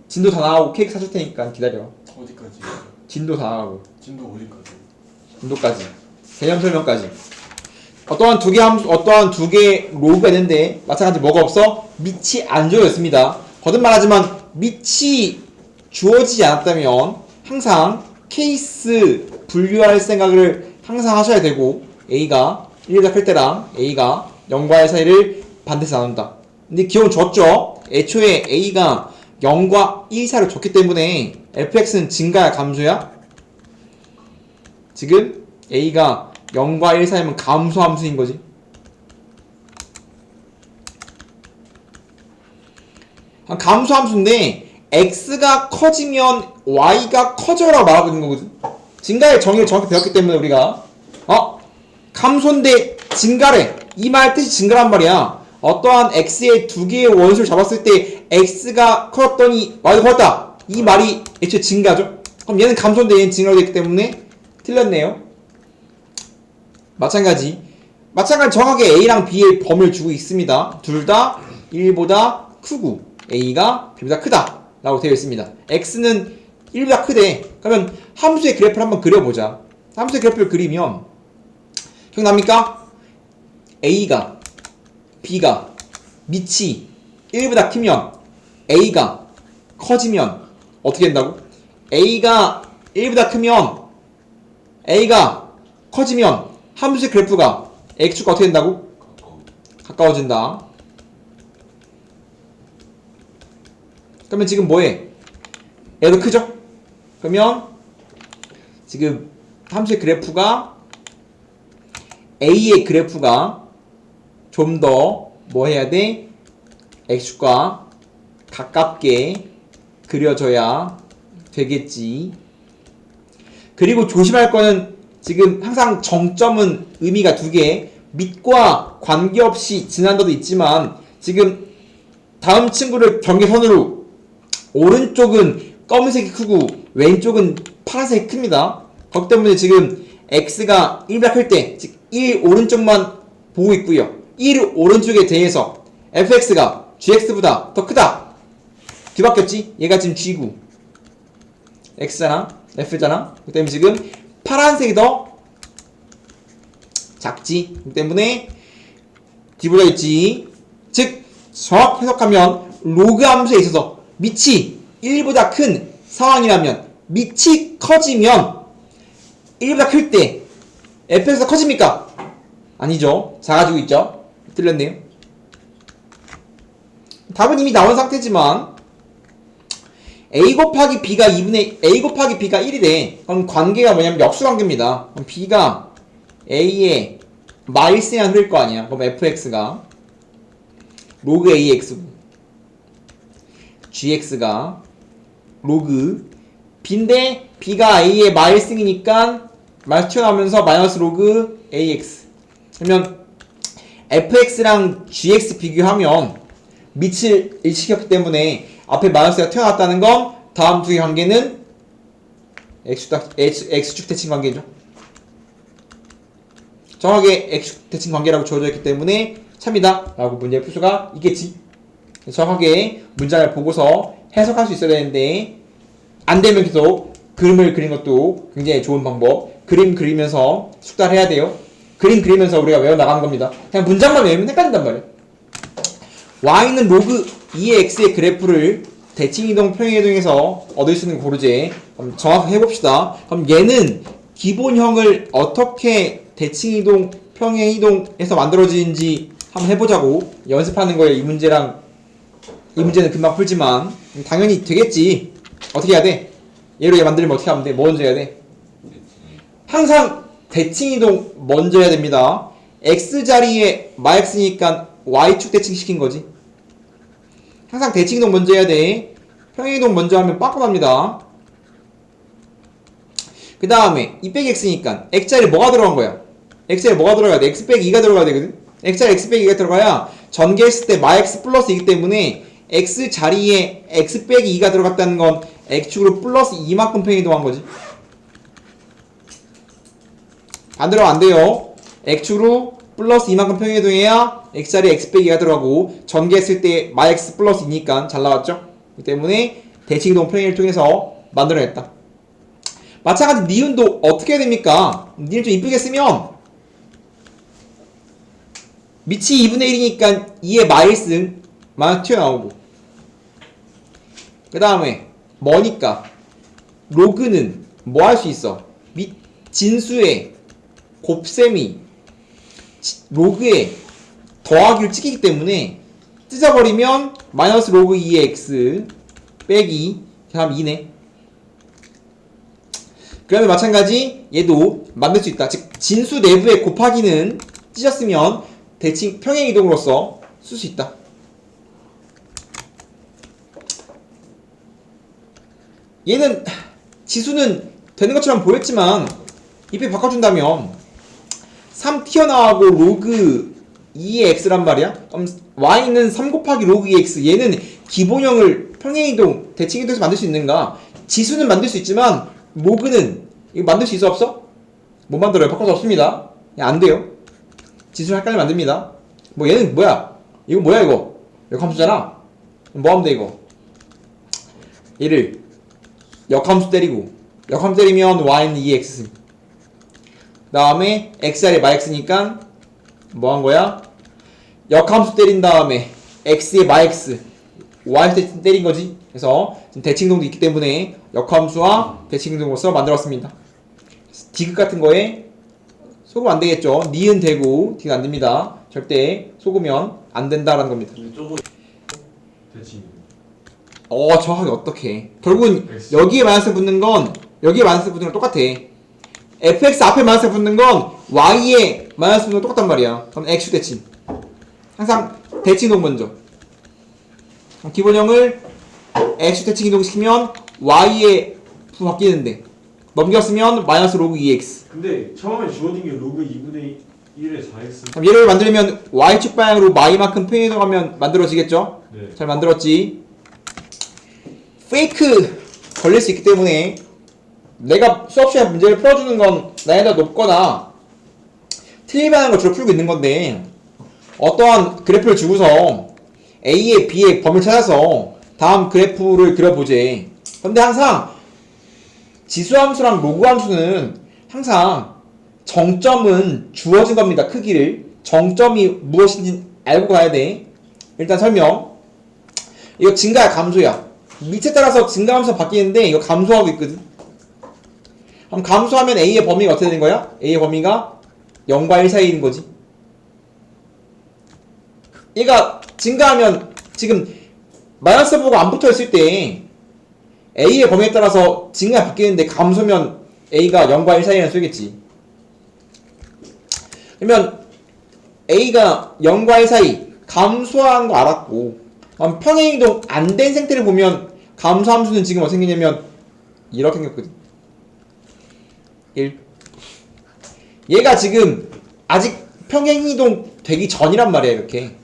Speaker 1: 진도 다 나가고 케이크 사줄 테니까 기다려.
Speaker 2: 어디까지?
Speaker 1: 진도 다 나가고
Speaker 2: 진도 어디까지?
Speaker 1: 진도까지 개념 설명까지 어떠한 두 개 로그가 있는데 마찬가지 뭐가 없어? 밑이 안 주어졌습니다. 거듭말하지만 밑이 주어지지 않았다면 항상 케이스 분류할 생각을 항상 하셔야 되고 a가 1보다 클 때랑 a가 0과의 사이를 반드시 나눈다. 근데 기본 줬죠? 애초에 a가 0과 1 사이를 줬기 때문에 fx는 증가야 감소야? 지금 a가 0과 1 사이면 감소 함수인 거지. 감소 함수인데 x가 커지면 y가 커져라고 말하고 있는 거거든. 증가의 정의를 정확히 배웠기 때문에 우리가 감소인데 증가래 이 말 뜻이 증가란 말이야. 어떠한 x의 두 개의 원수를 잡았을 때 x가 커졌더니 y도 커졌다 이 말이 애초에 증가죠. 그럼 얘는 감소인데 얘는 증가가 됐기 때문에 틀렸네요. 마찬가지 정확하게 a랑 b의 범위를 주고 있습니다. 둘 다 1보다 크고 a가 b보다 크다 라고 되어 있습니다. x는 1보다 크대. 그러면 함수의 그래프를 한번 그려보자. 함수의 그래프를 그리면 기억납니까? a가 b가 밑이 1보다 크면 a가 커지면 어떻게 된다고? a가 1보다 크면 a가 커지면 함수의 그래프가 x축과 어떻게 된다고? 가까워진다. 그러면 지금 뭐해? 얘도 크죠? 그러면 지금 함수의 그래프가 a의 그래프가 좀 더 뭐 해야 돼? x축과 가깝게 그려져야 되겠지. 그리고 조심할 거는 지금 항상 정점은 의미가 두 개, 밑과 관계없이 지난다도 있지만 지금 다음 친구를 경계선으로 오른쪽은 검은색이 크고 왼쪽은 파란색이 큽니다. 그렇기 때문에 지금 x가 1보다 클 때, 즉 1 오른쪽만 보고 있고요. 1 오른쪽에 대해서 fx가 gx보다 더 크다. 뒤바뀌었지? 얘가 지금 g고 x잖아, f잖아. 그렇기 때문에 지금 파란색이 더 작지. 그렇기 때문에 D보다 있지. 즉 정확히 해석하면 로그 함수에 있어서 밑이 1보다 큰 상황이라면 밑이 커지면 1보다 클 때 fx가 커집니까? 아니죠. 작아지고 있죠. 틀렸네요. 답은 이미 나온 상태지만 a 곱하기 b가 1이래. 그럼 관계가 뭐냐면 역수관계입니다. 그럼 b가 a의 마일스에 흐를 거 아니야. 그럼 fx가 로그 ax, gx가 로그 b인데 b가 a의 마일승이니까 마이너스 튀어나오면서 마이너스 로그 ax. 그러면 fx랑 gx 비교하면 밑을 일치켰기 때문에 앞에 마이너스가 튀어나왔다는 건 다음 두 개 관계는 x축 대칭 관계죠. 정확하게 x축 대칭 관계라고 주어져 있기 때문에 참이다 라고 문제를 풀 수가 있겠지. 정확하게 문장을 보고서 해석할 수 있어야 되는데 안 되면 계속 그림을 그리는 것도 굉장히 좋은 방법. 그림 그리면서 숙달해야 돼요. 그림 그리면서 우리가 외워나가는 겁니다. 그냥 문장만 외우면 헷갈린단 말이에요. y는 로그 2의 x의 그래프를 대칭이동, 평행이동에서 얻을 수 있는 고르제. 그럼 정확하게 해봅시다. 그럼 얘는 기본형을 어떻게 대칭이동, 평행이동에서 만들어지는지 한번 해보자고. 연습하는 거예요. 이 문제랑 이 문제는 금방 풀지만 당연히 되겠지. 어떻게 해야 돼? 얘로 얘 만들면 어떻게 하면 돼? 뭐 먼저 해야 돼? 항상 대칭이동 먼저 해야 됩니다. x자리에 마x니까 y축 대칭 시킨 거지. 항상 대칭이동 먼저 해야 돼. 평행이동 먼저 하면 빠끔합니다. 그 다음에 2 빼기 x니까 x자리에 뭐가 들어간 거야? x자리에 뭐가 들어가야 돼? x 빼기 2가 들어가야 되거든? x자리에 x 빼기 2가 들어가야 전개했을 때 마x 플러스 2기 때문에 x자리에 x 빼기 2가 들어갔다는 건 x축으로 플러스 2만큼 평행이동한 거지. 반대로 안 돼요. x축으로 플러스 2만큼 평행이동해야 x자리에 x 빼기 2가 들어가고 전개했을 때 마x 플러스 2니까 잘 나왔죠? 그 때문에 대칭이동 평행을 통해서 만들어냈다. 마찬가지 니은도 어떻게 해야 됩니까? 니은 좀 이쁘게 쓰면 밑이 2분의 1이니까 2의 마일승만 튀어나오고 그 다음에 뭐니까 로그는 뭐 할 수 있어? 밑 진수의 곱셈이 로그에 더하기를 찍히기 때문에 찢어버리면 마이너스 로그 2의 x 빼기 그다음 2네. 그러면 마찬가지 얘도 만들 수 있다. 즉 진수 내부의 곱하기는 찢었으면 대칭 평행이동으로서 쓸 수 있다. 얘는 지수는 되는 것처럼 보였지만 입에 바꿔준다면 3 튀어나오고 로그 2의 x란 말이야. 그럼 y는 3 곱하기 로그 2x. 얘는 기본형을 평행이동, 대칭이동에서 만들 수 있는가? 지수는 만들 수 있지만 로그는 이거 만들 수 있어 없어? 못 만들어요. 바꿔서 없습니다. 안 돼요. 지수를 헷갈리게 만듭니다. 뭐 얘는 뭐야? 이거 뭐야 이거? 역함수잖아. 뭐 하면 돼 이거? 얘를 역함수 때리고 역함수 때리면 y는 2x. 그 다음에 x자리에 마x니까 뭐 한 거야? 역함수 때린 다음에 x의 마x y 때린 거지. 그래서 지금 대칭동도 있기 때문에 역함수와 대칭동으로서 만들었습니다. 디귿 같은 거에 속으면 안 되겠죠. 니은 되고 디귿 안 됩니다. 절대 속으면 안 된다라는 겁니다.
Speaker 2: 저거 대칭.
Speaker 1: 정확하게 어떻게? 결국은 여기에 마이너스 붙는 건 여기에 마이너스 붙는 건 똑같아. fx 앞에 마이너스 붙는 건 y에 마이너스 붙는 건 똑같단 말이야. 그럼 x축 대칭. 항상 대칭이동 먼저. 기본형을 x축 대칭 이동시키면 y에 부 바뀌는데 넘겼으면 마이너스 로그 2x.
Speaker 2: 근데 처음에 주어진 게 로그 2분의 1의 4x.
Speaker 1: 그럼 얘를 만들면 y축 방향으로 y만큼 평행이동하면 만들어지겠죠?
Speaker 2: 네.
Speaker 1: 잘 만들었지. 페이크 걸릴 수 있기 때문에 내가 수업 시간에 문제를 풀어주는 건 난이도가 높거나 틀릴만한 걸 주로 풀고 있는 건데 어떠한 그래프를 주고서 A에 B의 범위를 찾아서 다음 그래프를 그려보지. 근데 항상 지수함수랑 로그함수는 항상 정점은 주어진 겁니다. 크기를. 정점이 무엇인지 알고 가야 돼. 일단 설명. 이거 증가야 감소야. 밑에 따라서 증가함수가 바뀌는데 이거 감소하고 있거든. 그럼 감소하면 A의 범위가 어떻게 되는 거야? A의 범위가 0과 1 사이인 거지. 얘가 증가하면 지금 마이너스 보고 안 붙어있을 때 A의 범위에 따라서 증가가 바뀌는데 감소면 A가 0과 1 사이라는 소리겠지. 그러면 A가 0과 1 사이 감소한 거 알았고, 평행이동 안 된 생태를 보면 감소함수는 지금 어떻게 생기냐면 이렇게 생겼거든. 1. 얘가 지금 아직 평행이동 되기 전이란 말이야, 이렇게.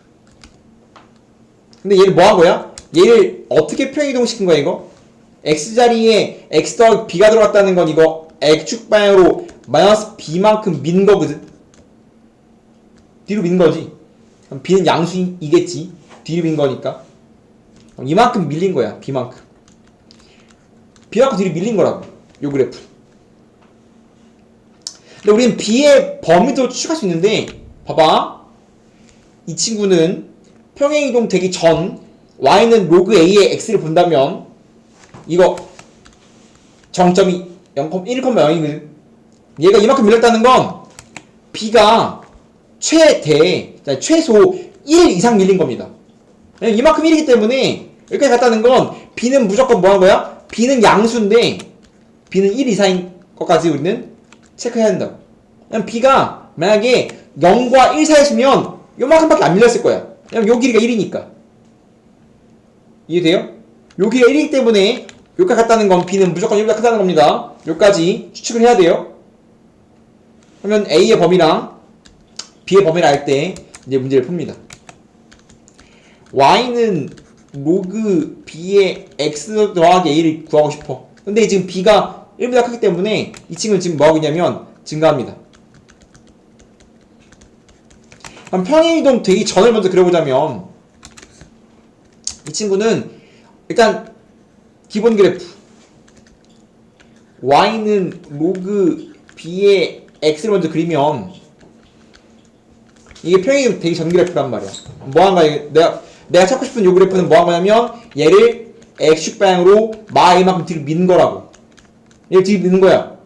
Speaker 1: 근데 얘를 뭐 한 거야? 얘를 어떻게 평행이동 시킨 거야, 이거? x자리에 x 더하기 b가 들어갔다는 건 이거 x축 방향으로 마이너스 b만큼 민 거거든. 뒤로 민 거지. 그럼 b는 양수이겠지. 뒤로 민 거니까. 이만큼 밀린 거야, b만큼. b만큼 뒤로 밀린 거라고, 요 그래프. 근데 우리는 b의 범위도 추측할 수 있는데, 봐봐. 이 친구는 평행이동 되기 전 y는 로그 a의 x를 본다면 이거 정점이 1,0이거든. 얘가 이만큼 밀렸다는 건 b가 최소 1 이상 밀린 겁니다. 이만큼 1이기 때문에 여기까지 갔다는 건 b는 무조건 뭐 하는 거야? b는 양수인데 b는 1 이상인 것까지 우리는 체크해야 된다고. 그냥 b가 만약에 0과 1 사이였으면 요만큼밖에 안 밀렸을 거야. 왜냐면 요 길이가 1이니까. 이해돼요? 요 길이가 1이기 때문에 여기까지 갔다는 건 b는 무조건 1보다 크다는 겁니다. 여기까지 추측을 해야 돼요. 그러면 a의 범위랑 b의 범위를 알 때 이제 문제를 풉니다. y는 로그 b의 x 더하기 a를 구하고 싶어. 근데 지금 b가 1보다 크기 때문에 이 친구는 지금 뭐하고 있냐면 증가합니다. 그럼 평행이동 되기 전을 먼저 그려보자면 이 친구는 일단 기본 그래프 y는 로그 b의 x를 먼저 그리면 이게 평행이동 되기 전 그래프란 말이야. 뭐한가 내가 찾고 싶은 요 그래프는 뭐한 거냐면 얘를 x축 방향으로 마 a만큼 뒤로 미는 거라고. 얘를 뒤로 미는 거야.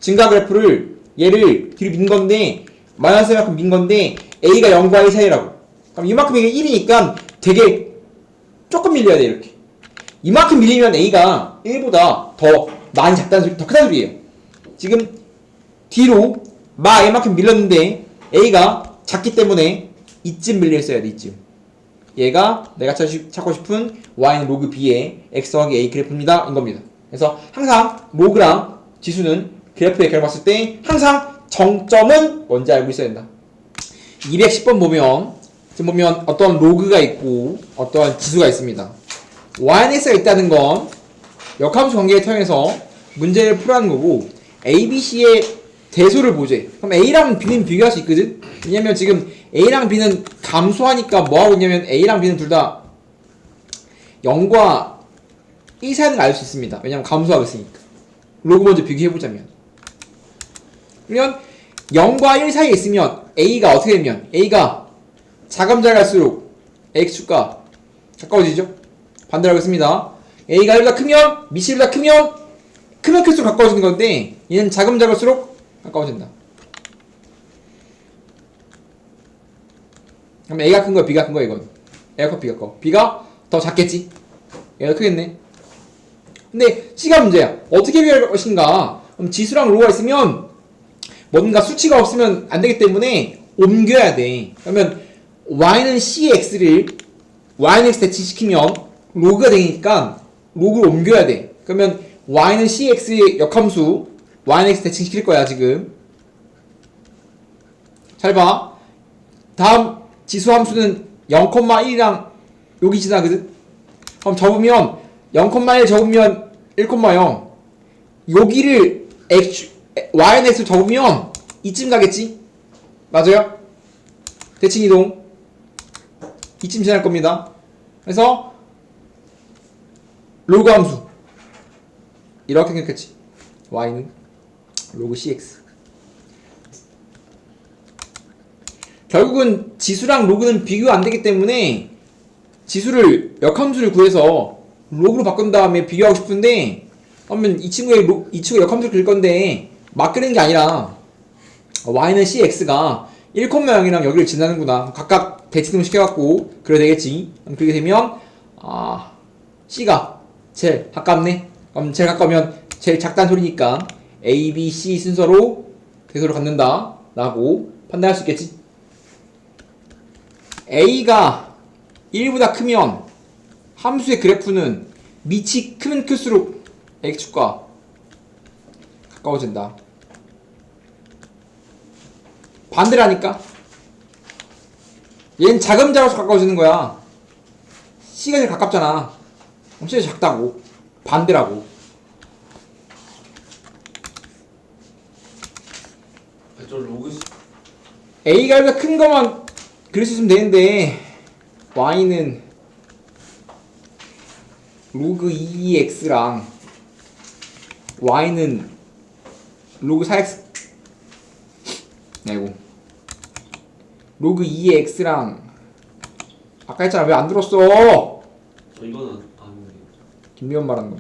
Speaker 1: 증가 그래프를 얘를 뒤로 민 건데 마이너스 만큼 민 건데 a가 0과 1 사이라고. 그럼 이만큼 이게 1이니까 되게 조금 밀려야 돼, 이렇게. 이만큼 밀리면 a가 1보다 더 많이 작다는 소리, 더 크다는 소리예요. 지금 뒤로 마 a만큼 밀렸는데 a가 작기 때문에 이쯤 밀려있어야 돼, 이쯤. 얘가 내가 찾고 싶은 y는 로그 b의 x 더하기 a 그래프입니다, 인 겁니다. 그래서 항상 로그랑 지수는 그래프에 결 봤을 때 항상 정점은 뭔지 알고 있어야 된다. 210번 보면 지금 보면 어떤 로그가 있고 어떤 지수가 있습니다. yx가 있다는 건 역함수 관계를 통해서 문제를 풀어가는 거고 abc의 대소를 보재. 그럼 a랑 b는 비교할 수 있거든. 왜냐면 지금 a랑 b는 감소하니까 뭐하고 있냐면 a랑 b는 둘 다 0과 1 사이는 알 수 있습니다. 왜냐면 감소하고 있으니까. 로그 먼저 비교해보자면 그러면 0과 1 사이에 있으면 a가 어떻게 되면 a가 자감자 갈수록 x축과 가까워지죠? 반대로 하겠습니다. a가 1보다 크면 밑이 1보다 크면 클수록 가까워지는 건데 얘는 자감자 갈수록 가까워진다. 그럼 a가 큰 거야 b가 큰 거야 이건. a가 커 b가 커. b가 더 작겠지? 얘가 크겠네. 근데 C가 문제야. 어떻게 비교할 것인가? 그럼 지수랑 로가 있으면 뭔가 수치가 없으면 안 되기 때문에 옮겨야 돼. 그러면 y는 cx를 y는 x 대칭시키면 로그가 되니까 로그를 옮겨야 돼. 그러면 y는 cx의 역함수 y는 x 대칭시킬 거야 지금. 잘 봐. 다음 지수 함수는 0,1이랑 여기 지나거든. 그럼 접으면 0,1 접으면 1,0 여기를 y는 x를 접으면 이쯤 가겠지? 맞아요? 대칭이동 이쯤 지날 겁니다. 그래서 로그 함수 이렇게 생겼겠지. y는 로그 cx. 결국은 지수랑 로그는 비교가 안 되기 때문에 지수를 역함수를 구해서 로그로 바꾼 다음에 비교하고 싶은데 그러면 이 친구의 역함수를 그릴 건데 막 그리는 게 아니라 y는 cx가 1,0이랑 여기를 지나는구나. 각각 대칭동 시켜갖고 그래야 되겠지. 그럼 그렇게 되면 c가 제일 가깝네. 그럼 제일 가까우면 제일 작다는 소리니까 a, b, c 순서로 대소로 갖는다 라고 판단할 수 있겠지. a가 1보다 크면 함수의 그래프는 밑이 크면 클수록 x축과 가까워진다. 반대라니까. 얘는 작으면 작을수록 가까워지는 거야. c가 제일 가깝잖아. 그럼 c가 작다고. 반대라고.
Speaker 2: 저 로그
Speaker 1: a가 1보다 큰 것만 그릴 수 있으면 되는데 y는 로그 2x랑 y는 로그 4x 아이고 로그 2x랑 아까 했잖아. 왜 안 들었어?
Speaker 2: 저 이거는 아닌데.
Speaker 1: 김미연 말하는 거.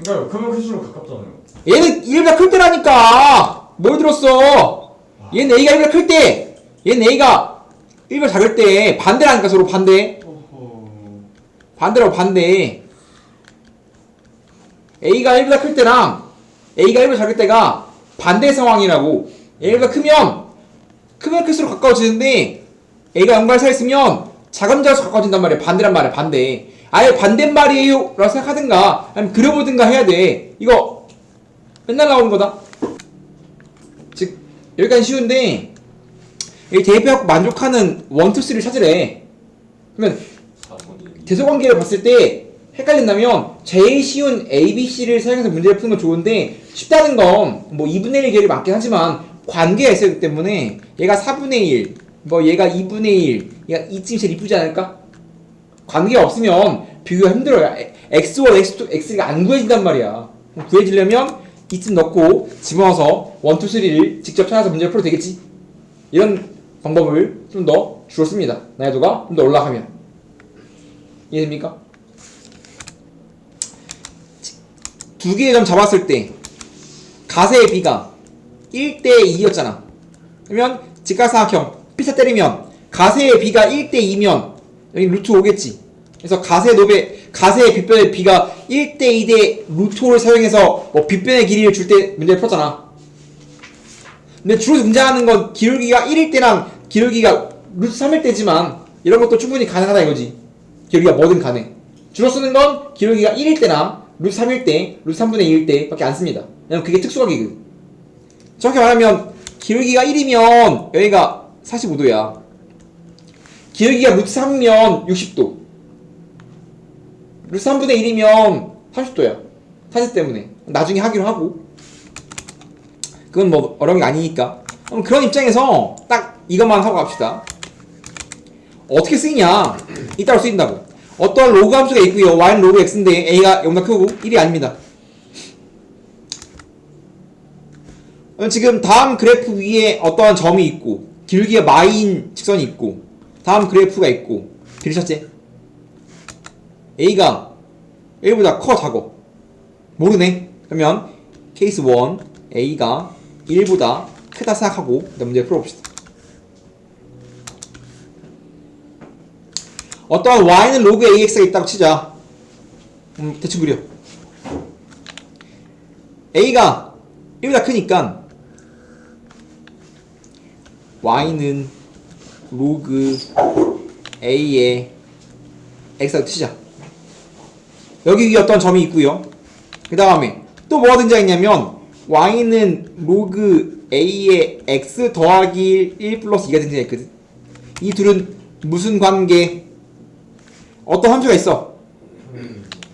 Speaker 2: 그러니까 크면 클수록 가깝잖아요.
Speaker 1: 얘는 1보다 클 때라니까. 뭘 들었어? 얘는 a가 1보다 클 때, 얘는 a가 1보다 작을 때 반대라니까. 서로 반대. 반대라고. 반대. a가 1보다 클 때랑 a가 1보다 작을 때가 반대 상황이라고. a가 크면 클수록 가까워지는데 a가 0과 사이 있으면 작으면 작을수록 가까워진단 말이야. 반대란 말이야. 반대. 아예 반대말이에요 라고 생각하든가 아니면 그려보든가 해야 돼. 이거 맨날 나오는 거다. 즉 여기까지 쉬운데 여기 대입해갖고 만족하는 1, 2, 3를 찾으래. 그러면 대소관계를 봤을 때 헷갈린다면 제일 쉬운 A, B, C를 사용해서 문제를 푸는 건 좋은데 쉽다는 건 뭐 2분의 1 계열이 맞긴 하지만 관계가 있어야 되기 때문에 얘가 4분의 1, 뭐 얘가 2분의 1, 얘가 이쯤이 제일 이쁘지 않을까? 관계가 없으면 비교가 힘들어요. x1, x2, x3가 안 구해진단 말이야. 구해지려면 이쯤 넣고 집어넣어서 1, 2, 3를 직접 찾아서 문제를 풀어도 되겠지? 이런 방법을 좀 더 주로 씁니다. 난이도가 좀 더 올라가면. 이해됩니까? 두 개의 점 잡았을 때 가세의 b가 1대 2였잖아. 그러면 직각삼각형 피타 때리면 가세의 b가 1대 2면 여기 루트 5겠지. 그래서 가세의 빗변의 b가 1대 2대 루트 5를 사용해서 뭐 빗변의 길이를 줄 때 문제를 풀었잖아. 근데 주로 등장하는 건 기울기가 1일 때랑 기울기가 루트 3일 때지만 이런 것도 충분히 가능하다 이거지. 기울기가 뭐든 간에. 주로 쓰는 건 기울기가 1일 때나 루트 3일 때, 루트 3분의 2일 때 밖에 안 씁니다. 왜냐면 그게 특수각이거든. 정확히 말하면 기울기가 1이면 여기가 45도야. 기울기가 루트 3이면 60도. 루트 3분의 1이면 30도야. 사진 때문에. 나중에 하기로 하고. 그건 뭐 어려운 게 아니니까. 그럼 그런 입장에서 딱 이것만 하고 갑시다. 어떻게 쓰이냐? 이따로 쓰인다고. 어떠한 로그 함수가 있고요. y는 로그 x인데 a가 0보다 크고 1이 아닙니다. 지금 다음 그래프 위에 어떠한 점이 있고 기울기가 마인 직선이 있고 다음 그래프가 있고 들으셨지? a가 1보다 커 작어 모르네. 그러면 케이스 1 a가 1보다 크다 생각하고 일단 문제 풀어봅시다. 어떠한 y는 로그 ax가 있다고 치자. 대충 그려. a가 1보다 크니까 y는 로그 a의 x라고 치자. 여기 위에 어떤 점이 있고요. 그 다음에 또 뭐가 등장했냐면 y는 로그 a의 x 더하기 1 플러스 2가 등장했거든. 이 둘은 무슨 관계? 어떤 함수가 있어.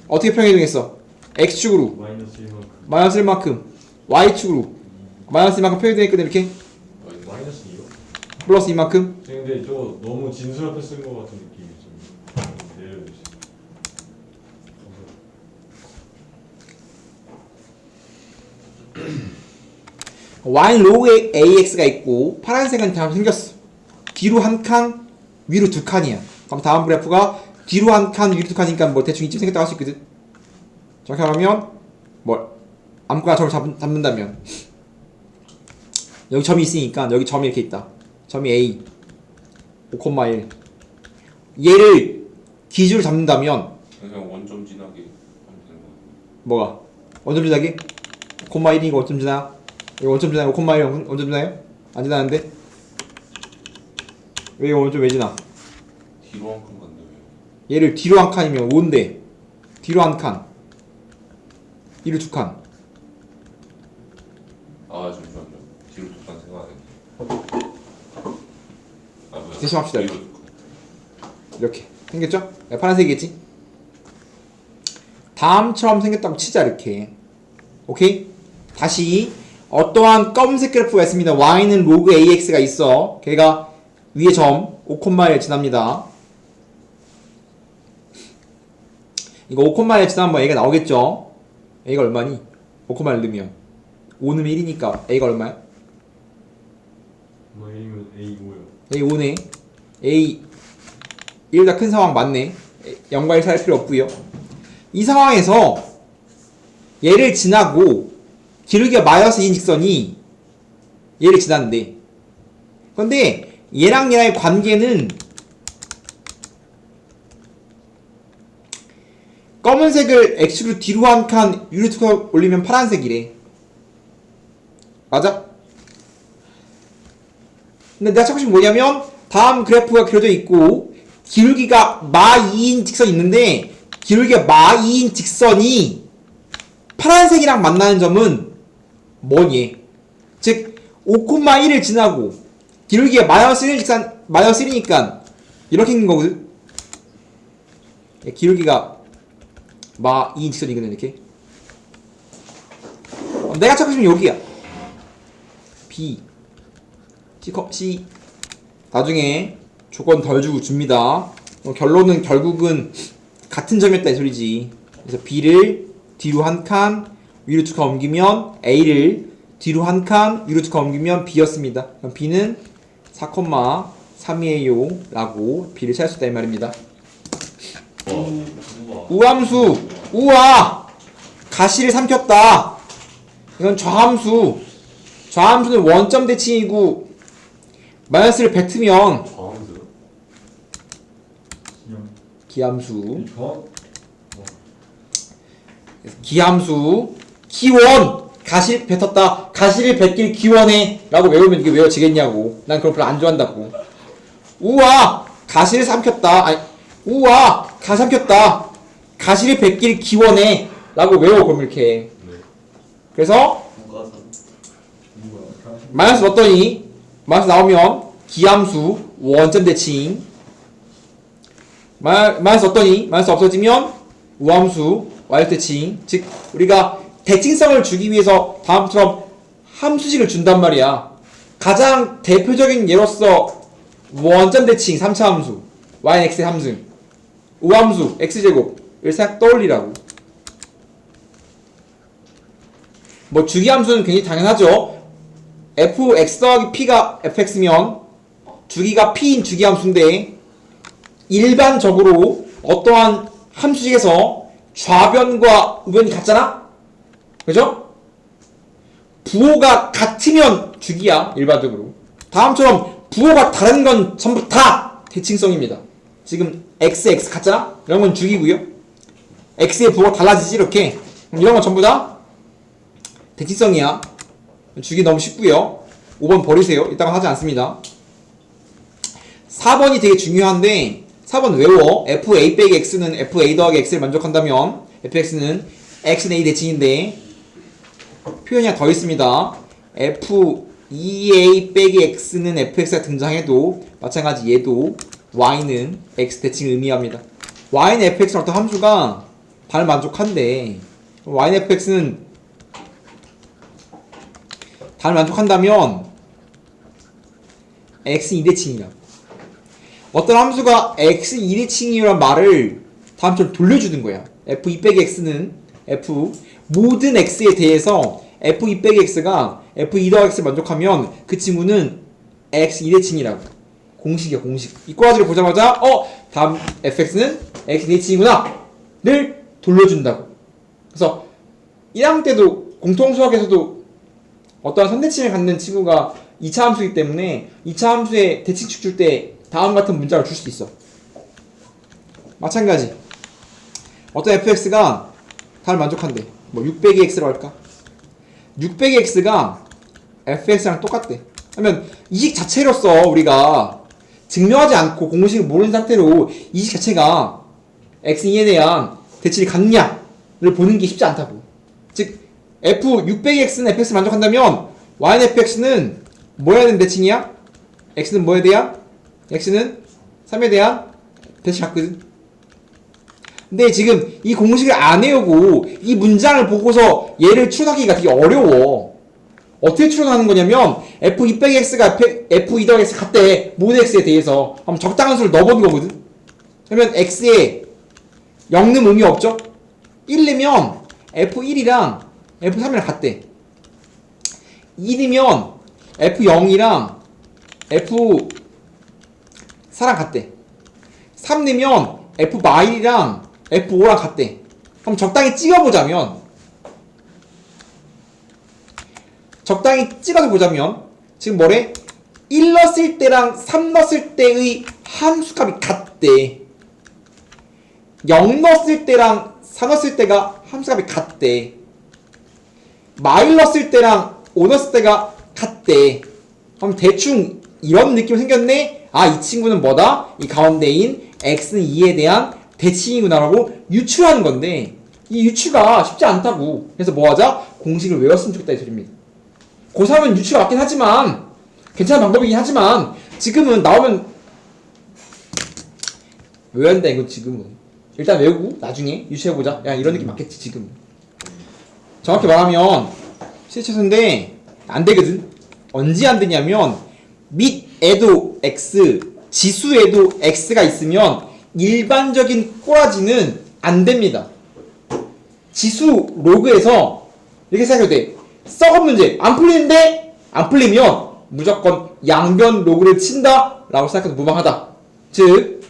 Speaker 1: 어떻게 평행이동했어? x축으로 마이너스 1만큼 y축으로 마이너스 2만큼 평행이동했거든. 이렇게
Speaker 2: 마이너스 2요?
Speaker 1: 플러스 2만큼.
Speaker 2: 근데 저거 너무 진수럽게 쓴 것 같은 느낌이 좀 내려주세요.
Speaker 1: y는 로그 ax가 있고 파란색은 잘 생겼어. 뒤로 한 칸, 위로 두 칸이야. 그럼 다음 그래프가 뒤로 한 칸, 위로 두 칸이니까 뭐 대충 이쯤 생겼다고 할 수 있거든. 정확히 말하면 뭐 아무거나 점을 잡는다면 여기 점이 있으니까 여기 점이 이렇게 있다. 점이 A 5,1 얘를 기준을 잡는다면
Speaker 3: 그냥 원점 지나게 하면 되는 거예요.
Speaker 1: 뭐가? 원점 지나기? 5,1이니까 원점 지나? 이거 원점 지나요? 5,1 원점 지나요? 안 지나는데? 왜 이거 원점 왜 지나?
Speaker 3: 뒤로 한 칸 간다 왜?
Speaker 1: 얘를 뒤로 한 칸이면 5인데 뒤로 한 칸 뒤로 두 칸.
Speaker 3: 아 잠시만요. 뒤로 두 칸 생각 안 했네. 아 뭐야?
Speaker 1: 대신 합시다.
Speaker 3: 뒤로 두 칸.
Speaker 1: 이렇게 생겼죠? 네, 파란색이겠지? 다음처럼 생겼다고 치자 이렇게. 오케이? 다시 어떠한 검은색 그래프가 있습니다. y는 로그 ax가 있어. 걔가 위에 점 5,1 지납니다. 이거 5,1 지나면 a가 나오겠죠? a가 얼마니? 5,1 넣으면 5 넣으면 1이니까 a가 얼마야?
Speaker 2: 뭐 A면 A5요.
Speaker 1: a 5네. a 1보다 큰 상황 맞네. 연관을 살 필요 없고요. 이 상황에서 얘를 지나고 기울기가 마이너스 2인 직선이 얘를 지났는데, 근데 얘랑 얘랑의 관계는 검은색을 x로 뒤로 한 칸 위로 두 칸 올리면 파란색이래. 맞아? 근데 내가 찾고 싶은 게 뭐냐면 다음 그래프가 그려져 있고 기울기가 마 2인 직선이 있는데 기울기가 마 2인 직선이 파란색이랑 만나는 점은 뭐니? 즉 5,1을 지나고 기울기가 마이너스 1 직선 마이너스 1이니까 이렇게 있는 거거든. 기울기가 마 2인 직선이거든 이렇게. 내가 찾고 싶은 게 여기야. B C 나중에 조건 덜 주고 줍니다. 결론은 결국은 같은 점이었다 이 소리지. 그래서 B를 뒤로 한 칸 위로 두 칸 옮기면 A를 뒤로 한 칸 위로 두 칸 옮기면 B였습니다. 그럼 B는 4,3이에요 라고 B를 찾을 수 있다 이 말입니다. 우함수 우와 가시를 삼켰다. 이건 좌함수. 좌함수는 원점 대칭이고 마이너스를 뱉으면
Speaker 2: 과함수요?
Speaker 1: 기함수.
Speaker 2: 저?
Speaker 1: 기함수 기원 가시 뱉었다. 가시를 뱉길 기원해 라고 외우면 이게 외워지겠냐고. 난 그런 별로 안 좋아한다고. 우와 가시를 삼켰다. 아니 우와 가시 삼켰다. 가시를 뱉길 기원해 라고 외워. 그럼 이렇게.
Speaker 2: 네.
Speaker 1: 그래서 마이너스 넣었더니 마이너스 나오면 기함수 원점 대칭. 마이너스 넣었더니 마이너스 없어지면 우함수 y 대칭. 즉 우리가 대칭성을 주기 위해서 다음처럼 함수식을 준단 말이야. 가장 대표적인 예로서 원점 대칭 3차 함수 y는 x의 함수 우함수 x제곱을 싹 떠올리라고. 뭐 주기함수는 굉장히 당연하죠. fx 더하기 p가 fx면 주기가 p인 주기함수인데 일반적으로 어떠한 함수식에서 좌변과 우변이 같잖아? 그죠? 부호가 같으면 주기야 일반적으로. 다음처럼 부호가 다른 건 전부 다 대칭성입니다. 지금 x, x 같잖아? 이런 건 주기고요. x의 부호가 달라지지 이렇게. 이런 건 전부 다 대칭성이야. 주기 너무 쉽고요. 5번 버리세요. 이따가 하지 않습니다. 4번이 되게 중요한데 4번 외워. fa 빼기 x는 fa 더하기 x를 만족한다면 fx는 x는 a 대칭인데 표현이 하나 더 있습니다. f2a 빼기 x는 fx가 등장해도 마찬가지 얘도 y는 x 대칭을 의미합니다. y는 fx는 어떤 함수가 달 만족한데 y는 fx는 달 만족한다면 x는 2대칭이야. 어떤 함수가 x는 2대칭이라는 말을 다음처럼 돌려주는 거야. f2 빼기 x는 f 모든 x에 대해서 f2 빼기 x가 f2 더하기 x를 만족하면 그 친구는 x 2대칭이라고. 공식이야 공식. 이 꼬라지를 보자마자 다음 fx는 x 2대칭이구나 를 돌려준다고. 그래서 1학년 때도 공통수학에서도 어떠한 선대칭을 갖는 친구가 2차 함수이기 때문에 2차 함수의 대칭축 줄 때 다음 같은 문장을 줄 수도 있어. 마찬가지 어떤 fx가 다를 만족한대. 뭐 600x라고 할까? 600x가 fx랑 똑같대. 그러면 이식 자체로서 우리가 증명하지 않고 공식을 모르는 상태로 이식 자체가 x2에 대한 대칭이 같냐를 보는 게 쉽지 않다고. 즉 f600x는 fx를 만족한다면ynfx는 뭐에 대한 대칭이야? x는 뭐에 대한? x는 3에 대한 대칭 같거든. 근데 지금 이 공식을 안 외우고 이 문장을 보고서 얘를 추론하기가 되게 어려워. 어떻게 추론하는 거냐면 f200x가 f2-x 같대. 모든 x에 대해서 그럼 적당한 수를 넣어보는 거거든. 그러면 x에 0는 의미 없죠? 1이면 f1이랑 f3이랑 같대. 1이면 f0이랑 f4랑 같대. 3 넣으면 f-1이랑 f5랑 같대. 그럼 적당히 찍어보자면 지금 뭐래? 1 넣었을 때랑 3 넣었을 때의 함수값이 같대. 0 넣었을 때랑 4 넣었을 때가 함수값이 같대. 마일 넣었을 때랑 5 넣었을 때가 같대. 그럼 대충 이런 느낌이 생겼네? 아, 이 친구는 뭐다? 이 가운데인 x는 2에 대한 대칭이구나라고 유추하는 건데 이 유추가 쉽지 않다고. 그래서 뭐하자? 공식을 외웠으면 좋겠다 이 소리입니다. 고3은 유추가 맞긴 하지만 괜찮은 방법이긴 하지만 지금은 나오면 외워야 한다 이거. 지금은 일단 외우고 나중에 유추해보자. 야, 이런 느낌 맞겠지 지금. 정확히 말하면 실체수인데 안 되거든. 언제 안 되냐면 밑에도 x, 지수에도 x가 있으면 일반적인 꼬라지는 안 됩니다. 지수 로그에서 이렇게 생각해도 돼. 썩은 문제 안 풀리는데 안 풀리면 무조건 양변 로그를 친다 라고 생각해도 무방하다. 즉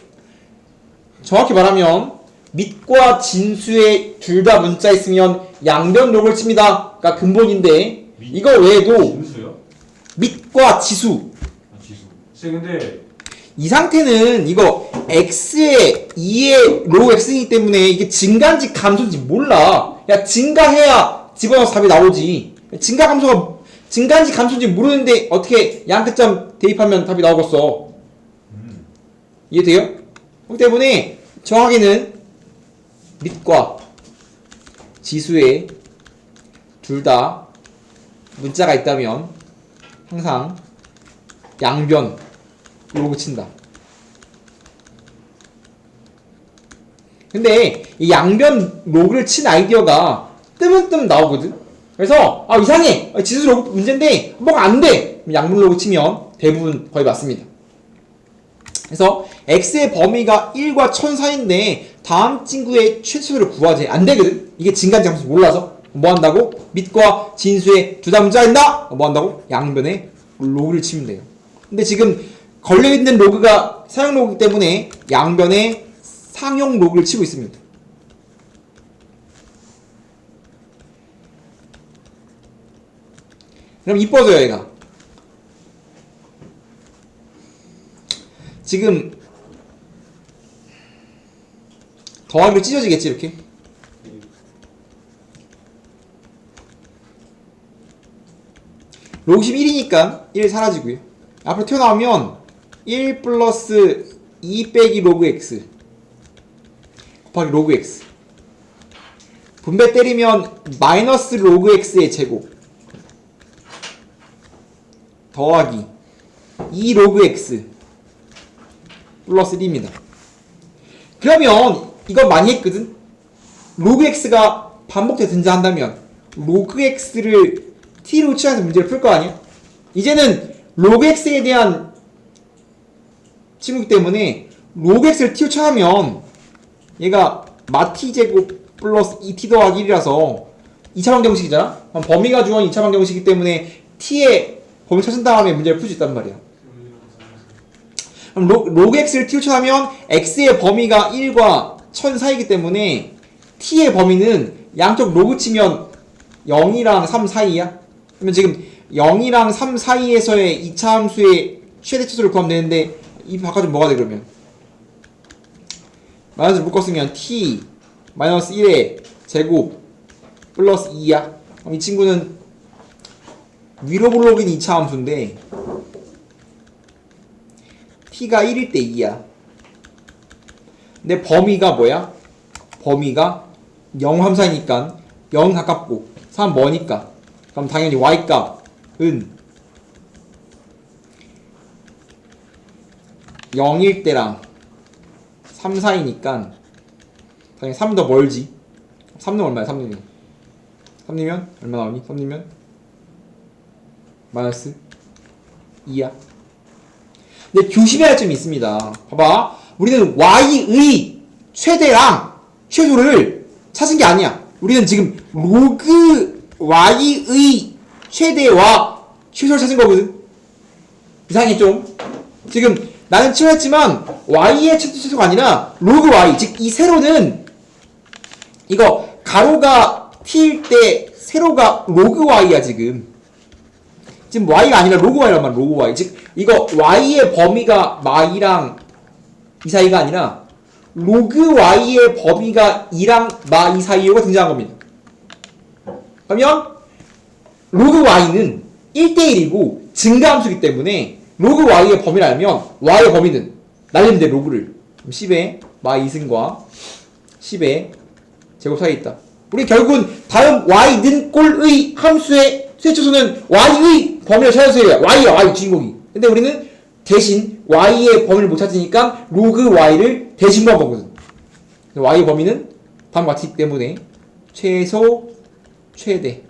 Speaker 1: 정확히 말하면 밑과 진수에 둘 다 문자 있으면 양변 로그를 칩니다가 근본인데 이거 외에도
Speaker 2: 진수요?
Speaker 1: 밑과 지수.
Speaker 2: 아, 지수. 선생님 근데
Speaker 1: 이 상태는 이거 x에 2의 로우 x이기 때문에 이게 증가인지 감소인지 몰라. 야, 증가해야 집어넣어서 답이 나오지. 증가 감소가 증가인지 감소인지 모르는데 어떻게 양끝점 대입하면 답이 나오겠어. 이해돼요? 그렇기 때문에 정확히는 밑과 지수에 둘 다 문자가 있다면 항상 양변 로그 친다. 근데 이 양변 로그를 친 아이디어가 뜨문뜨문 나오거든. 그래서 아, 이상해. 지수 로그 문제인데 뭐가 안 돼. 양변 로그 치면 대부분 거의 맞습니다. 그래서 x의 범위가 1과 1000 사이인데 다음 친구의 최소를 구하지. 안 되거든. 이게 증가인지 감소인지 몰라서 뭐 한다고? 밑과 진수에 둘 다 문자가 있다. 뭐 한다고? 양변에 로그를 치면 돼요. 근데 지금 걸려있는 로그가 사용 로그이기 때문에 양변에 상용 로그를 치고 있습니다. 그럼 이뻐져요 얘가. 지금 더하기로 찢어지겠지 이렇게. 로그심 1이니까 1 사라지고요. 앞으로 튀어나오면 1 플러스 2 빼기 로그 x 곱하기 로그 x 분배 때리면 마이너스 로그 x의 제곱 더하기 2 로그 x 플러스 1입니다. 그러면 이건 많이 했거든. 로그 x가 반복돼 등장한다면 로그 x를 t로 취해서 문제를 풀 거 아니야? 이제는 로그 x에 대한 친구이기 때문에 로그 x를 t로 취하면 얘가 마t 제곱 플러스 2t 더하기 1이라서 2차 방정식이잖아? 그럼 범위가 주어진 2차 방정식이기 때문에 t의 범위 찾은 다음에 문제를 풀 수 있단 말이야. 그럼 로그 x를 t로 취하면 x의 범위가 1과 1000 사이이기 때문에 t의 범위는 양쪽 로그 치면 0이랑 3 사이야. 그러면 지금 0이랑 3 사이에서의 2차 함수의 최대 치수를 구하면 되는데 이 바꿔주면 뭐가 돼 그러면? 마이너스 묶었으면 t 마이너스 1의 제곱 플러스 2야. 그럼 이 친구는 위로 블록인 2차 함수인데 t가 1일 때 2야. 근데 범위가 뭐야? 범위가 0 함수이니까 0 가깝고 3 머니까 그럼 당연히 y 값은 0일 때랑 3 사이니까 당연히 3 더 멀지. 3는 얼마야? 3는 3이면 얼마 나오니? 3이면 마이너스 2야. 근데 조심해야 할 점이 있습니다. 봐봐. 우리는 y의 최대랑 최소를 찾은 게 아니야. 우리는 지금 로그 y의 최대와 최소를 찾은 거거든. 이상해 좀. 지금 나는 치환했지만 y의 최소가 아니라 로그 y, 즉 이 세로는 이거 가로가 t일 때 세로가 로그 y야 지금 y가 아니라 로그 y란 말이야. 로그 y, 즉 이거 y의 범위가 마이랑 이 사이가 아니라 로그 y의 범위가 2랑 마 이 사이가 등장한 겁니다. 그러면 로그 y는 1대1이고 증가함수이기 때문에 로그 y의 범위를 알면 y의 범위는 날리면 돼. 로그를. 10의 마 2승과 10의 제곱 사이에 있다. 우리 결국은 다음 y는 꼴의 함수의 최초수는 y의 범위를 찾아주세요. y야. y 주인공이. 근데 우리는 대신 y의 범위를 못 찾으니까 로그 y를 대신 구한 거거든. y의 범위는 다음과 같기 때문에 최소, 최대